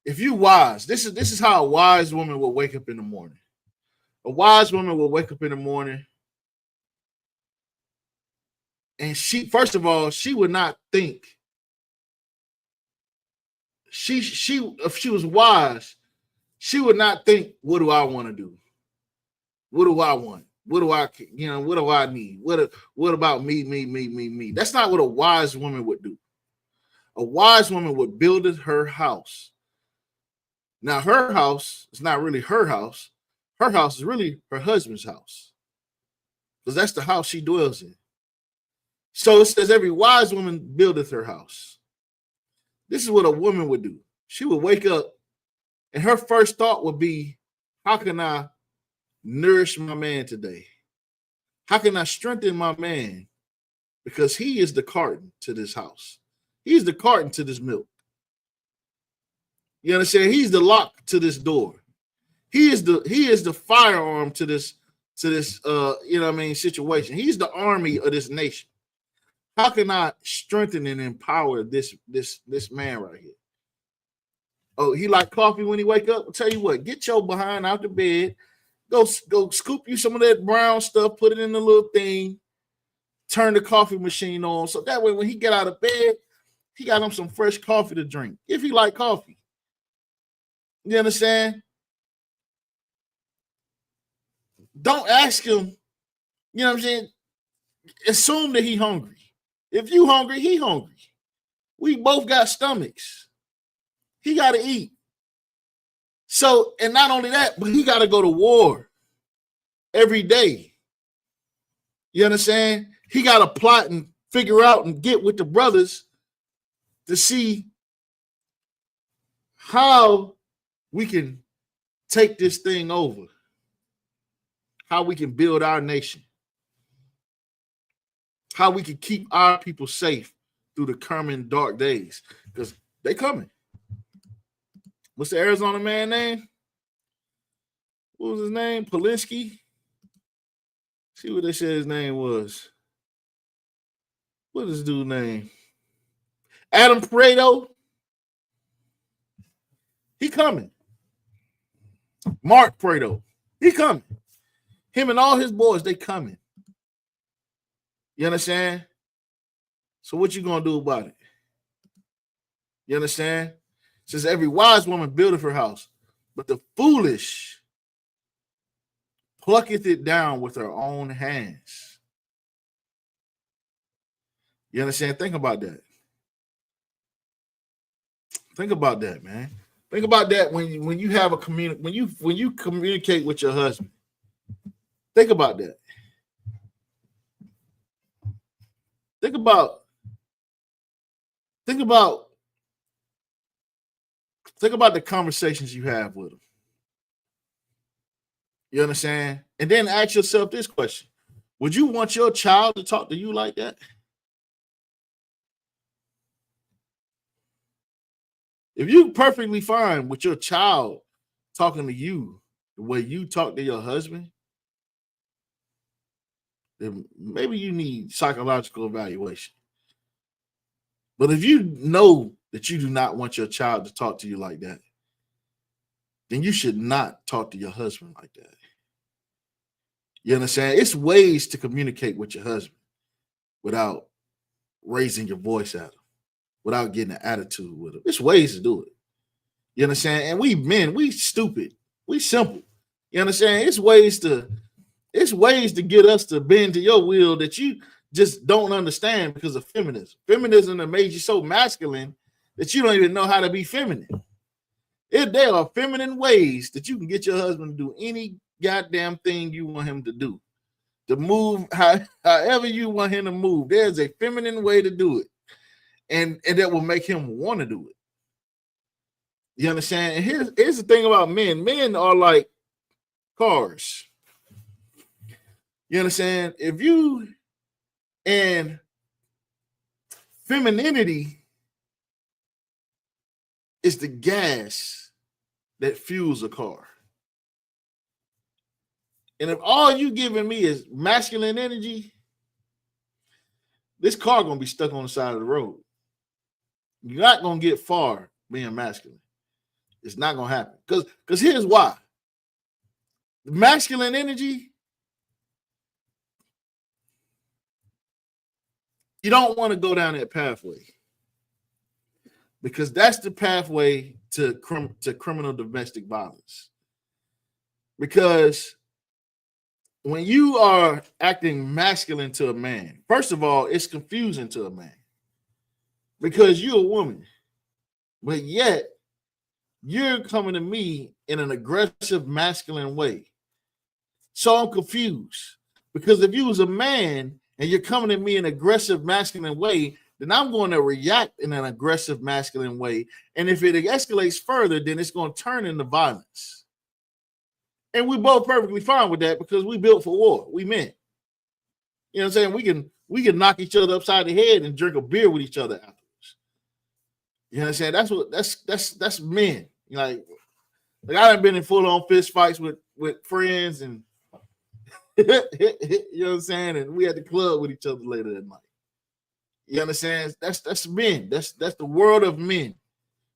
If you wise, this is how a wise woman will wake up in the morning. A wise woman will wake up in the morning, and she, first of all, she would not think. She if she was wise, she would not think, what do I want to do? What do I want? What do I, what do I need? What about me? That's not what a wise woman would do. A wise woman would build her house. Now, her house is not really her house. Her house is really her husband's house, because that's the house she dwells in. So it says every wise woman buildeth her house. This is what a woman would do. She would wake up, and her first thought would be, how can I nourish my man today? How can I strengthen my man? Because he is the carton to this house. He's the carton to this milk. You understand? He's the lock to this door. He is the firearm to this situation. He's the army of this nation. How can I strengthen and empower this man right here? Oh, he like coffee when he wake up? I'll tell you what, get your behind out the bed. Go scoop you some of that brown stuff, put it in the little thing, turn the coffee machine on. So that way when he get out of bed, he got him some fresh coffee to drink. If he like coffee. You understand? Don't ask him, you know what I'm saying? Assume that he hungry. If you hungry, he hungry. We both got stomachs. He got to eat. So, and not only that, but he got to go to war every day. You understand? He got to plot and figure out and get with the brothers to see how we can take this thing over, how we can build our nation, how we can keep our people safe through the coming dark days, because they coming. What's the Arizona man name? What was his name? Polinsky? See what they said his name was. What is this dude's name? Adam Pareto. He coming. Mark Pareto. He coming. Him and all his boys, they coming. You understand? So what you gonna do about it? You understand? Says every wise woman buildeth her house, but the foolish plucketh it down with her own hands. You understand? Think about that. Think about that, man. Think about that when you have a when you communicate with your husband. Think about that. Think about the conversations you have with them. You understand? And then ask yourself this question. Would you want your child to talk to you like that? If you're perfectly fine with your child talking to you the way you talk to your husband, then maybe you need psychological evaluation. But if you know that you do not want your child to talk to you like that, then you should not talk to your husband like that. You understand? It's ways to communicate with your husband without raising your voice at him, without getting an attitude with him. It's ways to do it. You understand? And we men, we stupid. We simple. You understand? It's ways to get us to bend to your will that you just don't understand because of feminism. Feminism that made you so masculine that you don't even know how to be feminine. There are feminine ways that you can get your husband to do any goddamn thing you want him to do. To move however you want him to move. There's a feminine way to do it. And that will make him want to do it. You understand? And here's the thing about men. Men are like cars. You understand? If you and femininity is the gas that fuels a car. And if all you giving me is masculine energy, this car gonna be stuck on the side of the road. You're not gonna get far being masculine. It's not gonna happen. Because here's why. The masculine energy, you don't want to go down that pathway. Because that's the pathway to criminal domestic violence. Because when you are acting masculine to a man, first of all, it's confusing to a man. Because you're a woman. But yet, you're coming to me in an aggressive masculine way. So I'm confused. Because if you was a man and you're coming to me in an aggressive masculine way, then I'm going to react in an aggressive masculine way. And if it escalates further, then it's going to turn into violence. And we both perfectly fine with that because we built for war. We men. You know what I'm saying? We can knock each other upside the head and drink a beer with each other afterwards. You know what I'm saying? That's men. Like I done been in full-on fist fights with friends and you know what I'm saying? And we at the club with each other later that night. You understand? That's men. That's the world of men.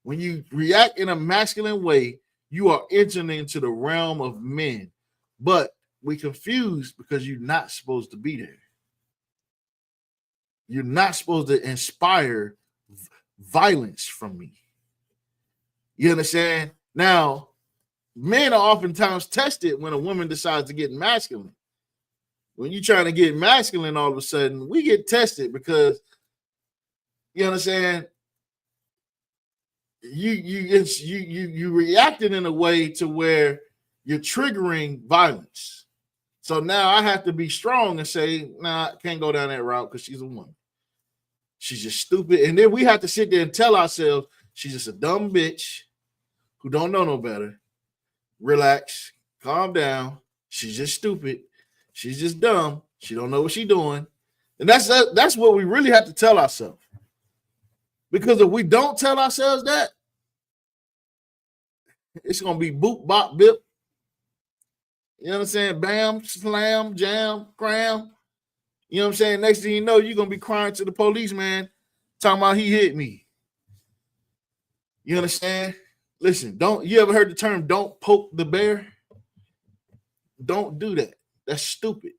When you react in a masculine way, you are entering into the realm of men. But we confused because you're not supposed to be there. You're not supposed to inspire violence from me. You understand? Now, men are oftentimes tested when a woman decides to get masculine. When you're trying to get masculine, all of a sudden, we get tested because, you understand, you reacted in a way to where you're triggering violence. So now I have to be strong and say, nah, I can't go down that route because she's a woman. She's just stupid. And then we have to sit there and tell ourselves she's just a dumb bitch who don't know no better. Relax, calm down. She's just stupid. She's just dumb. She don't know what she's doing. And that's what we really have to tell ourselves. Because if we don't tell ourselves that, it's going to be boop, bop, bip. You know what I'm saying? Bam, slam, jam, cram. You know what I'm saying? Next thing you know, you're going to be crying to the policeman talking about he hit me. You understand? Listen, you ever heard the term don't poke the bear? Don't do that. That's stupid.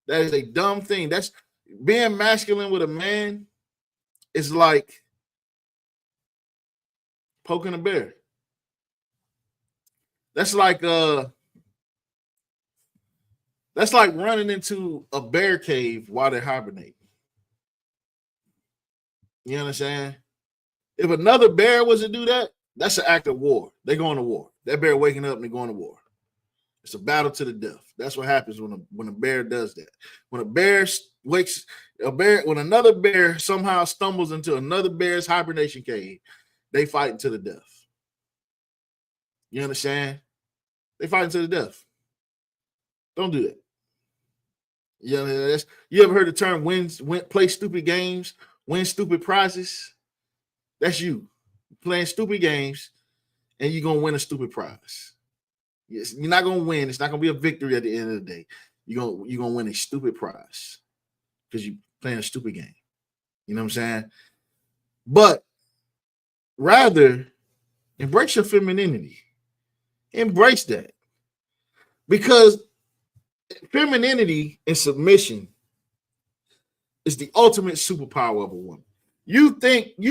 That is a dumb thing. That's being masculine with a man is like poking a bear. That's like running into a bear cave while they're hibernating. You understand? If another bear was to do that, that's an act of war. They're going to war. That bear waking up and they're going to war. It's a battle to the death. That's what happens when a bear does that. When another bear somehow stumbles into another bear's hibernation cave, they fight to the death. You understand? They fight to the death. Don't do that. You ever heard the term play stupid games, win stupid prizes? That's you playing stupid games, and you're gonna win a stupid prize. Yes, you're not gonna win. It's not gonna be a victory at the end of the day. You're gonna win a stupid prize because you're playing a stupid game. You know what I'm saying? But rather embrace your femininity. Embrace that. Because femininity and submission is the ultimate superpower of a woman. You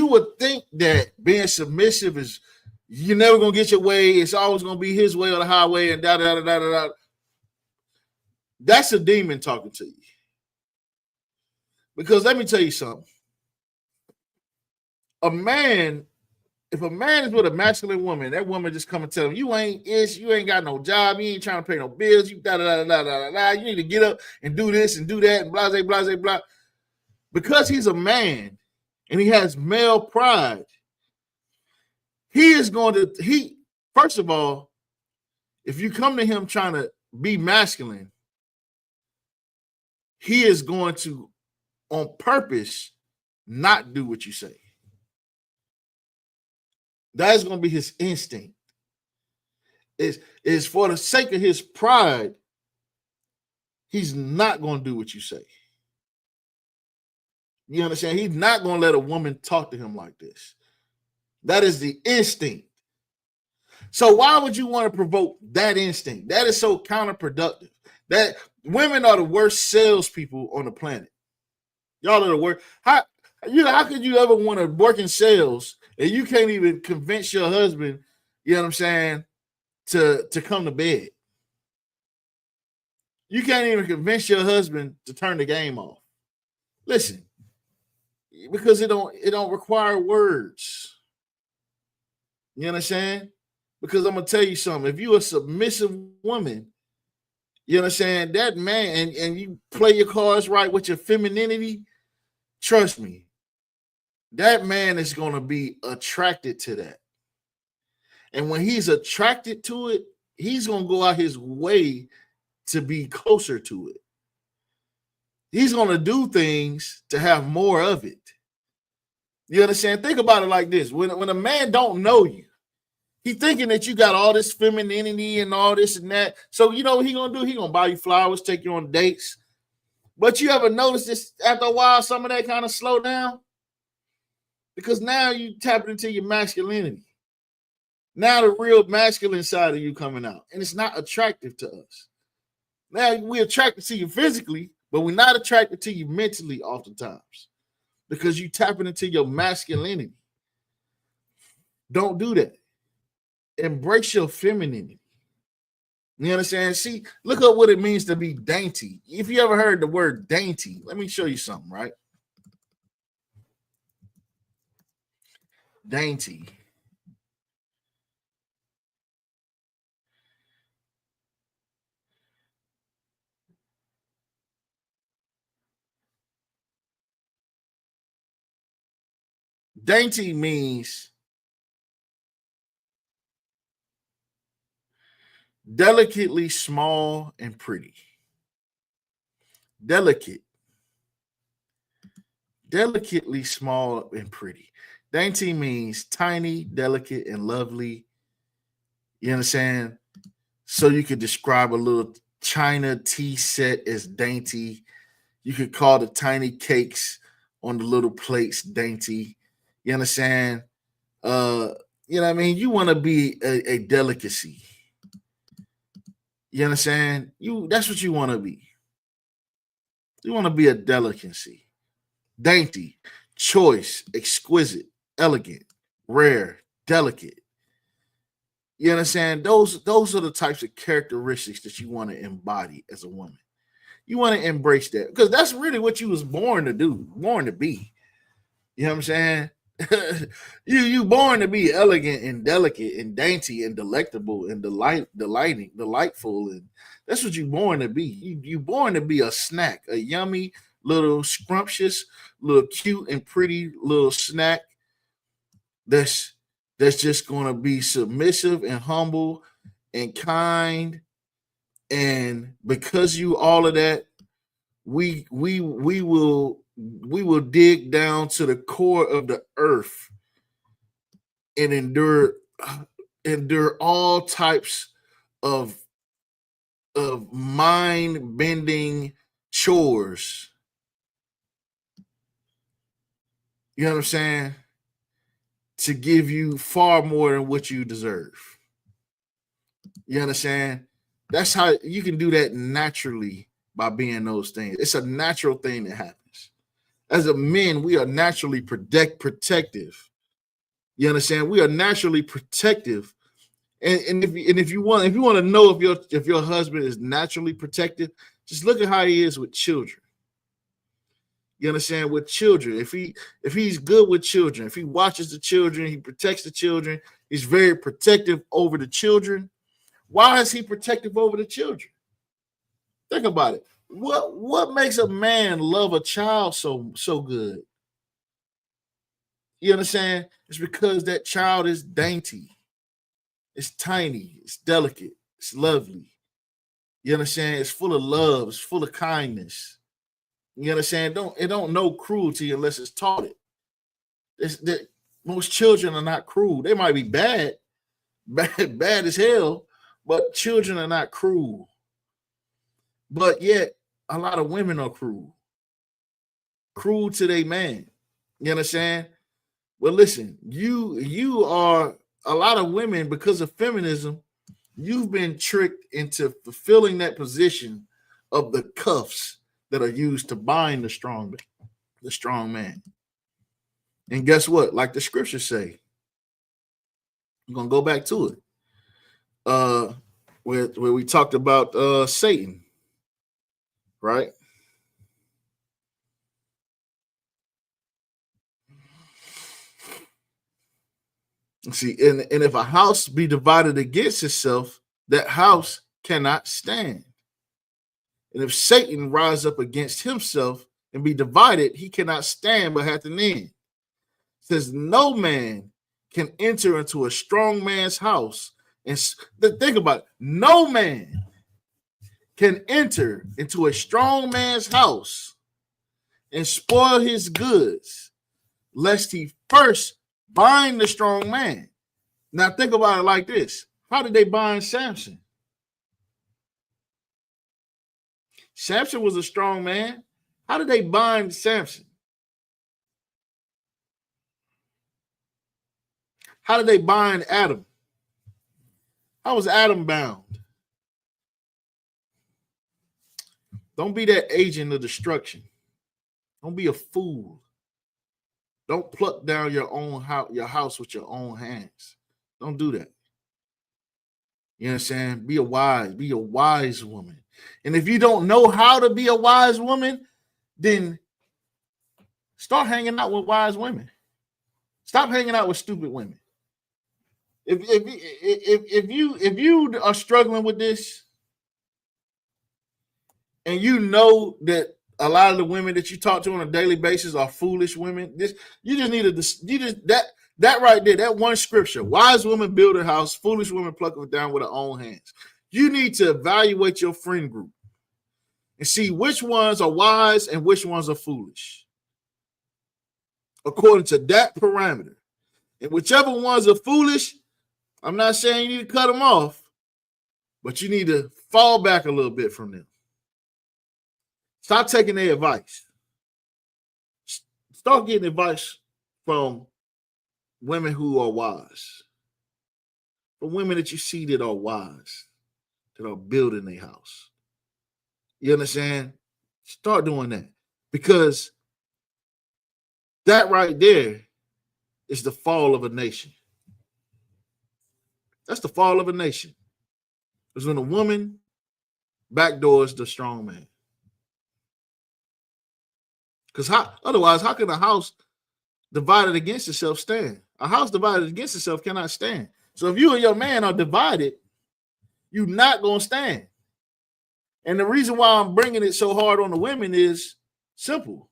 would think that being submissive is you're never gonna get your way, it's always gonna be his way or the highway, and da da da da da. That's a demon talking to you. Because let me tell you something. If a man is with a masculine woman, that woman just come and tell him, you ain't got no job, you ain't trying to pay no bills, you da da da da da da. You need to get up and do this and do that and blah blah blah blah. Because he's a man and he has male pride, first of all, if you come to him trying to be masculine, he is going to, on purpose, not do what you say. That is going to be his instinct. Is for the sake of his pride, he's not going to do what you say. You understand? He's not going to let a woman talk to him like this. That is the instinct. So why would you want to provoke that instinct? That is so counterproductive. That women are the worst salespeople on the planet. Y'all are the worst. How could you ever want to work in sales and you can't even convince your husband, you know what I'm saying, to come to bed? You can't even convince your husband to turn the game off. Listen, because it don't require words. You understand? Because I'm gonna tell you something. If you're a submissive woman, you understand, that man, and you play your cards right with your femininity, trust me, that man is gonna be attracted to that. And when he's attracted to it, he's going to go out his way to be closer to it. He's going to do things to have more of it. You understand? Think about it like this. When a man don't know you, he thinking that you got all this femininity and all this and that. So you know what he going to do? He going to buy you flowers, take you on dates. But you ever notice this after a while, some of that kind of slow down? Because now you tapping into your masculinity. Now the real masculine side of you coming out. And it's not attractive to us. Now we're attracted to you physically, but we're not attracted to you mentally oftentimes. Because you tapping into your masculinity. Don't do that. Embrace your femininity. You understand? See, look up what it means to be dainty. If you ever heard the word dainty, let me show you something, right? Dainty. Dainty means delicately small and pretty. Delicately small and pretty. Dainty means tiny, delicate, and lovely. You understand? So you could describe a little China tea set as dainty. You could call the tiny cakes on the little plates dainty. You understand? You know what I mean? You want to be a delicacy. You understand? That's what you want to be. You want to be a delicacy. Dainty, choice, exquisite, elegant, rare, delicate. You understand? Those are the types of characteristics that you want to embody as a woman. You want to embrace that because that's really what you was born to do, born to be. You know what I'm saying? you born to be elegant and delicate and dainty and delectable and delightful, and that's what you born to be. You born to be a snack, a yummy little scrumptious, little cute and pretty little snack that's just gonna be submissive and humble and kind. And because you all of that, we will dig down to the core of the earth and endure all types of mind-bending chores. You know what I'm saying? To give you far more than what you deserve. You understand? That's how you can do that naturally by being those things. It's a natural thing that happens. As a men, we are naturally protective. You understand? We are naturally protective. And if you want to know if your husband is naturally protective, just look at how he is with children. You understand? With children, if he's good with children, if he watches the children, he protects the children, he's very protective over the children. Why is he protective over the children? Think about it. What makes a man love a child so good? You understand? It's because that child is dainty. It's tiny. It's delicate. It's lovely. You understand? It's full of love. It's full of kindness. You understand? It don't know cruelty unless it's taught it. Most children are not cruel. They might be bad as hell, but children are not cruel. But yet, a lot of women are cruel to their man. You understand? Well, listen, you are a lot of women because of feminism. You've been tricked into fulfilling that position of the cuffs that are used to bind the strong man. And guess what? Like the scriptures say, I'm gonna go back to it. Where we talked about Satan, right? See, and if a house be divided against itself, that house cannot stand. And if Satan rise up against himself and be divided, he cannot stand but hath an end. It says no man can enter into a strong man's house And think about it. No man can enter into a strong man's house and spoil his goods, lest he first bind the strong man. Now think about it like this. How did they bind Samson? Samson was a strong man. How did they bind Samson? How did they bind Adam? How was Adam bound? Don't be that agent of destruction. Don't be a fool. Don't pluck down your house with your own hands. Don't do that. You know what I'm saying? Be a wise woman. And if you don't know how to be a wise woman, then start hanging out with wise women. Stop hanging out with stupid women. If you are struggling with this, and you know that a lot of the women that you talk to on a daily basis are foolish women, that right there, that one scripture, wise women build a house, foolish women pluck it down with their own hands. You need to evaluate your friend group and see which ones are wise and which ones are foolish, according to that parameter. And whichever ones are foolish, I'm not saying you need to cut them off, but you need to fall back a little bit from them. Stop taking their advice. Start getting advice from women who are wise, from women that you see that are wise, that are building their house. You understand? Start doing that, because that right there is the fall of a nation. That's the fall of a nation. Because when a woman backdoors the strong man. Because otherwise, how can a house divided against itself stand? A house divided against itself cannot stand. So if you and your man are divided, you're not going to stand. And the reason why I'm bringing it so hard on the women is simple.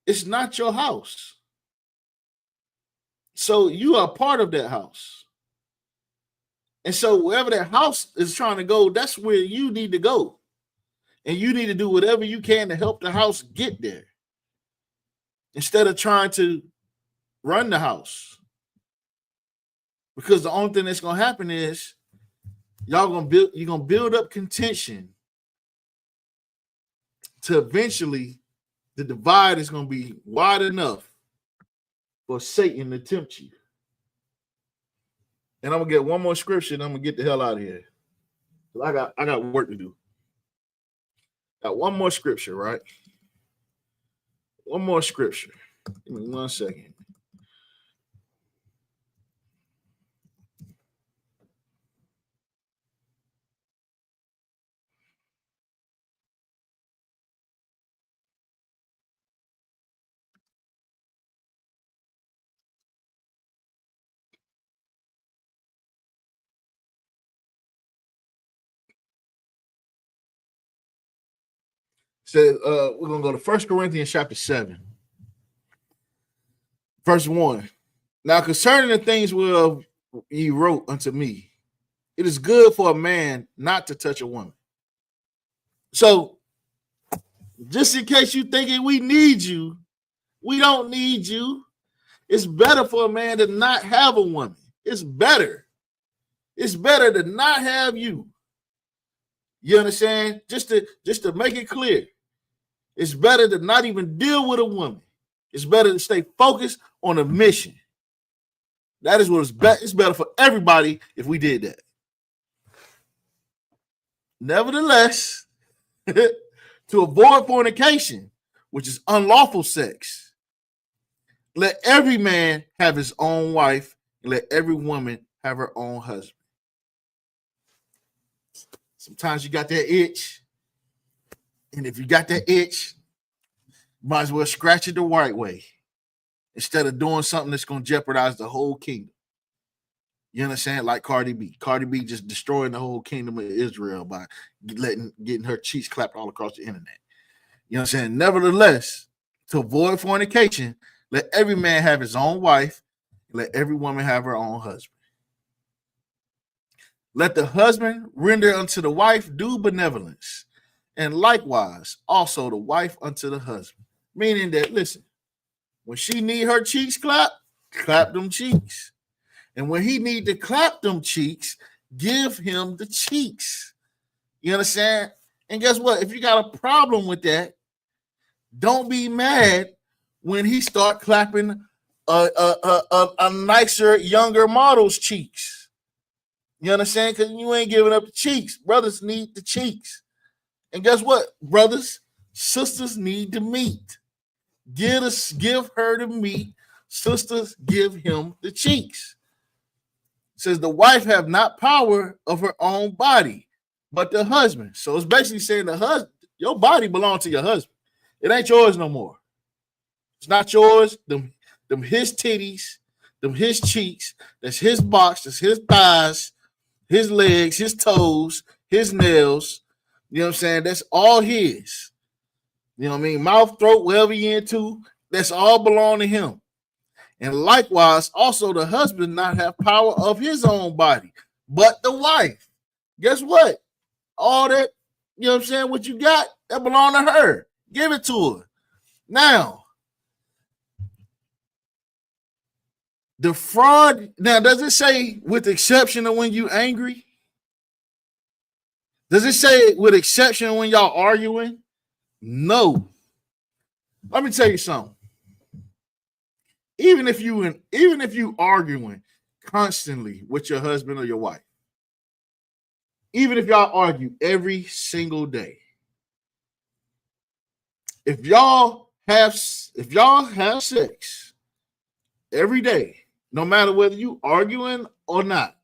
It's not your house. So you are part of that house. And so wherever that house is trying to go, that's where you need to go. And you need to do whatever you can to help the house get there, instead of trying to run the house. Because the only thing that's going to happen is you're going to build up contention to eventually the divide is going to be wide enough for Satan to tempt you. And I'm going to get one more scripture and I'm going to get the hell out of here. I got work to do. Got one more scripture, right? One more scripture. Give me 1 second. So we're going to go to 1 Corinthians chapter 7, verse 1. Now concerning the things whereof ye wrote unto me, it is good for a man not to touch a woman. So just in case you thinking we need you, we don't need you. It's better for a man to not have a woman. It's better. It's better to not have you. You understand? Just to make it clear. It's better to not even deal with a woman. It's better to stay focused on a mission. That is what it's better. It's better for everybody if we did that. Nevertheless, to avoid fornication, which is unlawful sex, let every man have his own wife, and let every woman have her own husband. Sometimes you got that itch. And if you got that itch, you might as well scratch it the right way instead of doing something that's going to jeopardize the whole kingdom. You understand? Like Cardi B. Cardi B just destroying the whole kingdom of Israel by getting her cheeks clapped all across the internet. You know what I'm saying? Nevertheless, to avoid fornication, let every man have his own wife, and let every woman have her own husband. Let the husband render unto the wife due benevolence, and likewise also the wife unto the husband. Meaning that, listen, when she need her cheeks clapped, clap them cheeks. And when he need to clap them cheeks, give him the cheeks. You understand? And guess what? If you got a problem with that, don't be mad when he start clapping a nicer, younger model's cheeks. You understand? Because you ain't giving up the cheeks. Brothers need the cheeks. And guess what? Brothers, sisters need the meat. Give her the meat. Sisters, give him the cheeks. It says the wife have not power of her own body, but the husband. So it's basically saying the husband, your body belongs to your husband. It ain't yours no more. It's not yours. Them his titties, them his cheeks. That's his box. That's his thighs, his legs, his toes, his nails. You know what I'm saying? That's all his. You know what I mean? Mouth, throat, wherever you into, that's all belong to him. And likewise, also the husband not have power of his own body, but the wife. Guess what? All that, you know what I'm saying, what you got, that belong to her. Give it to her. Now, the fraud, now does it say with exception of when you angry? Does it say with exception of when y'all arguing? No. Let me tell you something. Even if you arguing constantly with your husband or your wife, even if y'all argue every single day, if y'all have sex every day, no matter whether you arguing or not,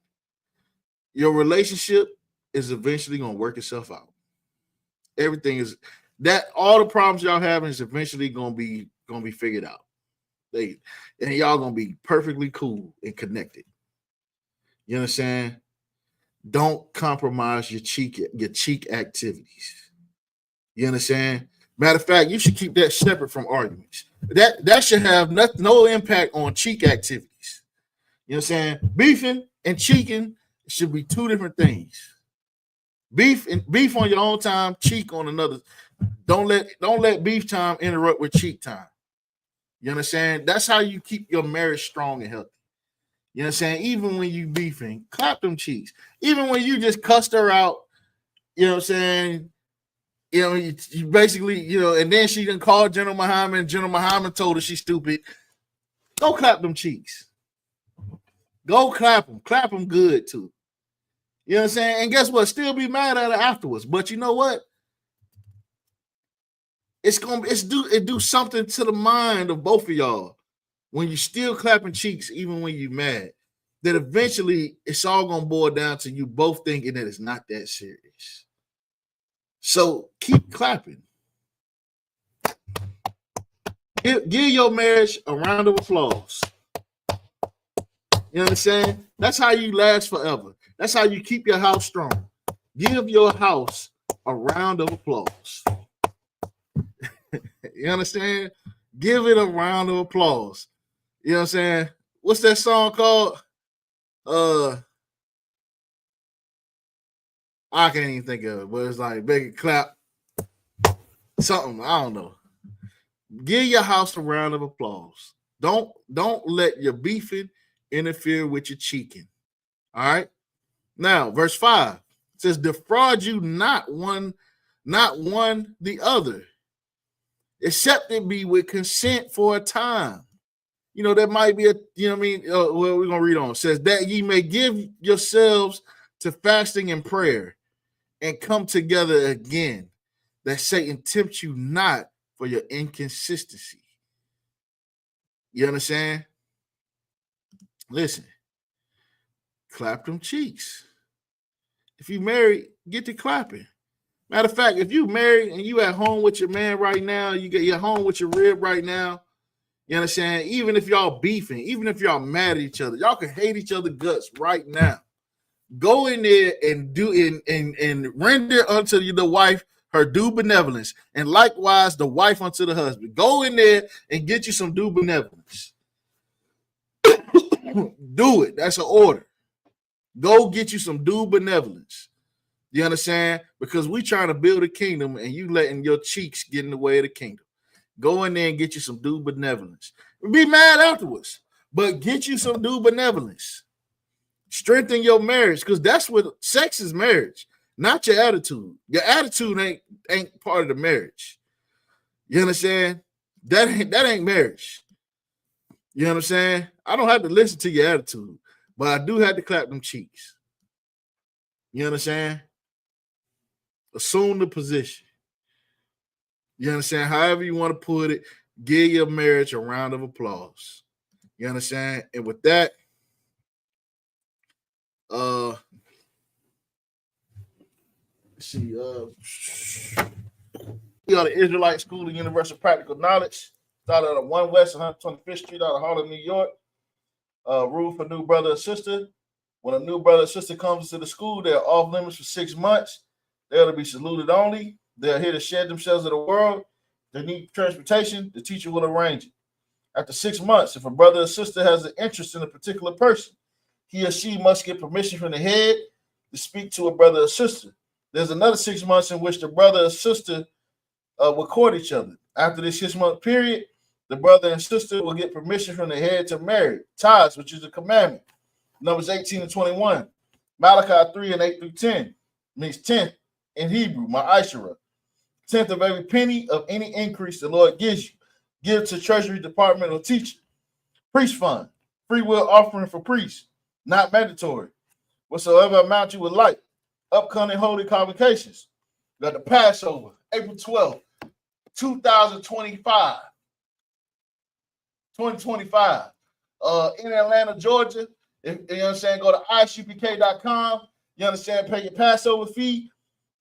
your relationship is eventually gonna work itself out. Everything is that all the problems y'all having is eventually gonna be figured out. And y'all gonna be perfectly cool and connected. You understand? Don't compromise your cheek activities. You understand? Matter of fact, you should keep that separate from arguments. That should have no impact on cheek activities. You know what I'm saying? Beefing and cheeking should be two different things. Beef on your own time, cheek on another. Don't let beef time interrupt with cheek time. You understand? That's how you keep your marriage strong and healthy. You know what I'm saying? Even when you beefing, clap them cheeks. Even when you just cussed her out, you know what I'm saying? You know, you basically, you know, and then she done called General Muhammad, and General Muhammad told her she's stupid. Go clap them cheeks. Go clap them good too. You know what I'm saying? And guess what? Still be mad at her afterwards. But you know what? It do something to the mind of both of y'all when you still clapping cheeks, even when you mad. That eventually it's all gonna boil down to you both thinking that it's not that serious. So keep clapping. Give your marriage a round of applause. You understand? That's how you last forever. That's how you keep your house strong. Give your house a round of applause. You understand? Give it a round of applause. You know what I'm saying? What's that song called? I can't even think of it, but it's like big clap. Something, I don't know. Give your house a round of applause. Don't let your beefing interfere with your cheeking. All right. Now, verse 5 says, defraud you not one the other, except it be with consent for a time. You know, that might be you know what I mean? Well, we're going to read on. It says that ye may give yourselves to fasting and prayer and come together again, that Satan tempt you not for your inconsistency. You understand? Listen, clap them cheeks. If you married, get to clapping. Matter of fact, if you married and you at home with your man right now, you're home with your rib right now, you understand? Even if y'all beefing, even if y'all mad at each other, y'all can hate each other guts right now. Go in there and do and render unto the wife her due benevolence, and likewise the wife unto the husband. Go in there and get you some due benevolence. Do it. That's an order. Go get you some due benevolence. You understand? Because we trying to build a kingdom and you letting your cheeks get in the way of the kingdom. Go in there and get you some due benevolence. Be mad afterwards, but get you some due benevolence. Strengthen your marriage, because that's what sex is, marriage, not your attitude. Your attitude ain't part of the marriage. You understand? That ain't marriage. You know what I'm saying? I don't have to listen to your attitude, but I do have to clap them cheeks. You understand? Assume the position. You understand? However you want to put it, give your marriage a round of applause. You understand? And with that, we are the Israelite School of Universal Practical Knowledge. Started at 1 West 125th Street out of Harlem, New York. Rule for new brother or sister. When a new brother or sister comes to the school, they're off limits for 6 months. They're to be saluted only. They're here to shed themselves of the world. They need transportation. The teacher will arrange it. After 6 months, if a brother or sister has an interest in a particular person, he or she must get permission from the head to speak to a brother or sister. There's another 6 months in which the brother or sister will court each other. After this 6-month period, the brother and sister will get permission from the head to marry. Tithes, which is a commandment. Numbers 18 and 21. Malachi 3 and 8 through 10 means 10th in Hebrew, ma'ashera. 10th of every penny of any increase the Lord gives you. Give to Treasury Department or teacher. Priest fund, free will offering for priests, not mandatory. Whatsoever amount you would like. Upcoming holy convocations. We got the Passover, April 12th, 2025. In Atlanta, Georgia. If, you know what I'm saying? Go to isupk.com. You understand? Pay your Passover fee.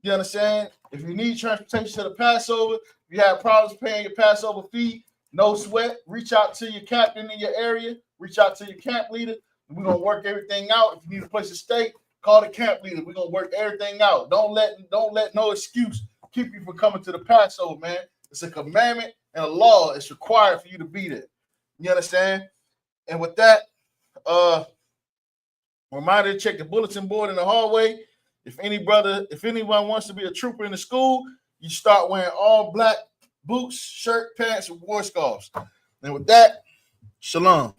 You understand? If you need transportation to the Passover, if you have problems paying your Passover fee, no sweat. Reach out to your captain in your area. Reach out to your camp leader. We're going to work everything out. If you need a place to stay, call the camp leader. We're going to work everything out. Don't let no excuse keep you from coming to the Passover, man. It's a commandment and a law. It's required for you to be there. You understand? And with that, reminder to check the bulletin board in the hallway. If anyone wants to be a trooper in the school, you start wearing all black boots, shirt, pants, and war scarves. And with that, shalom.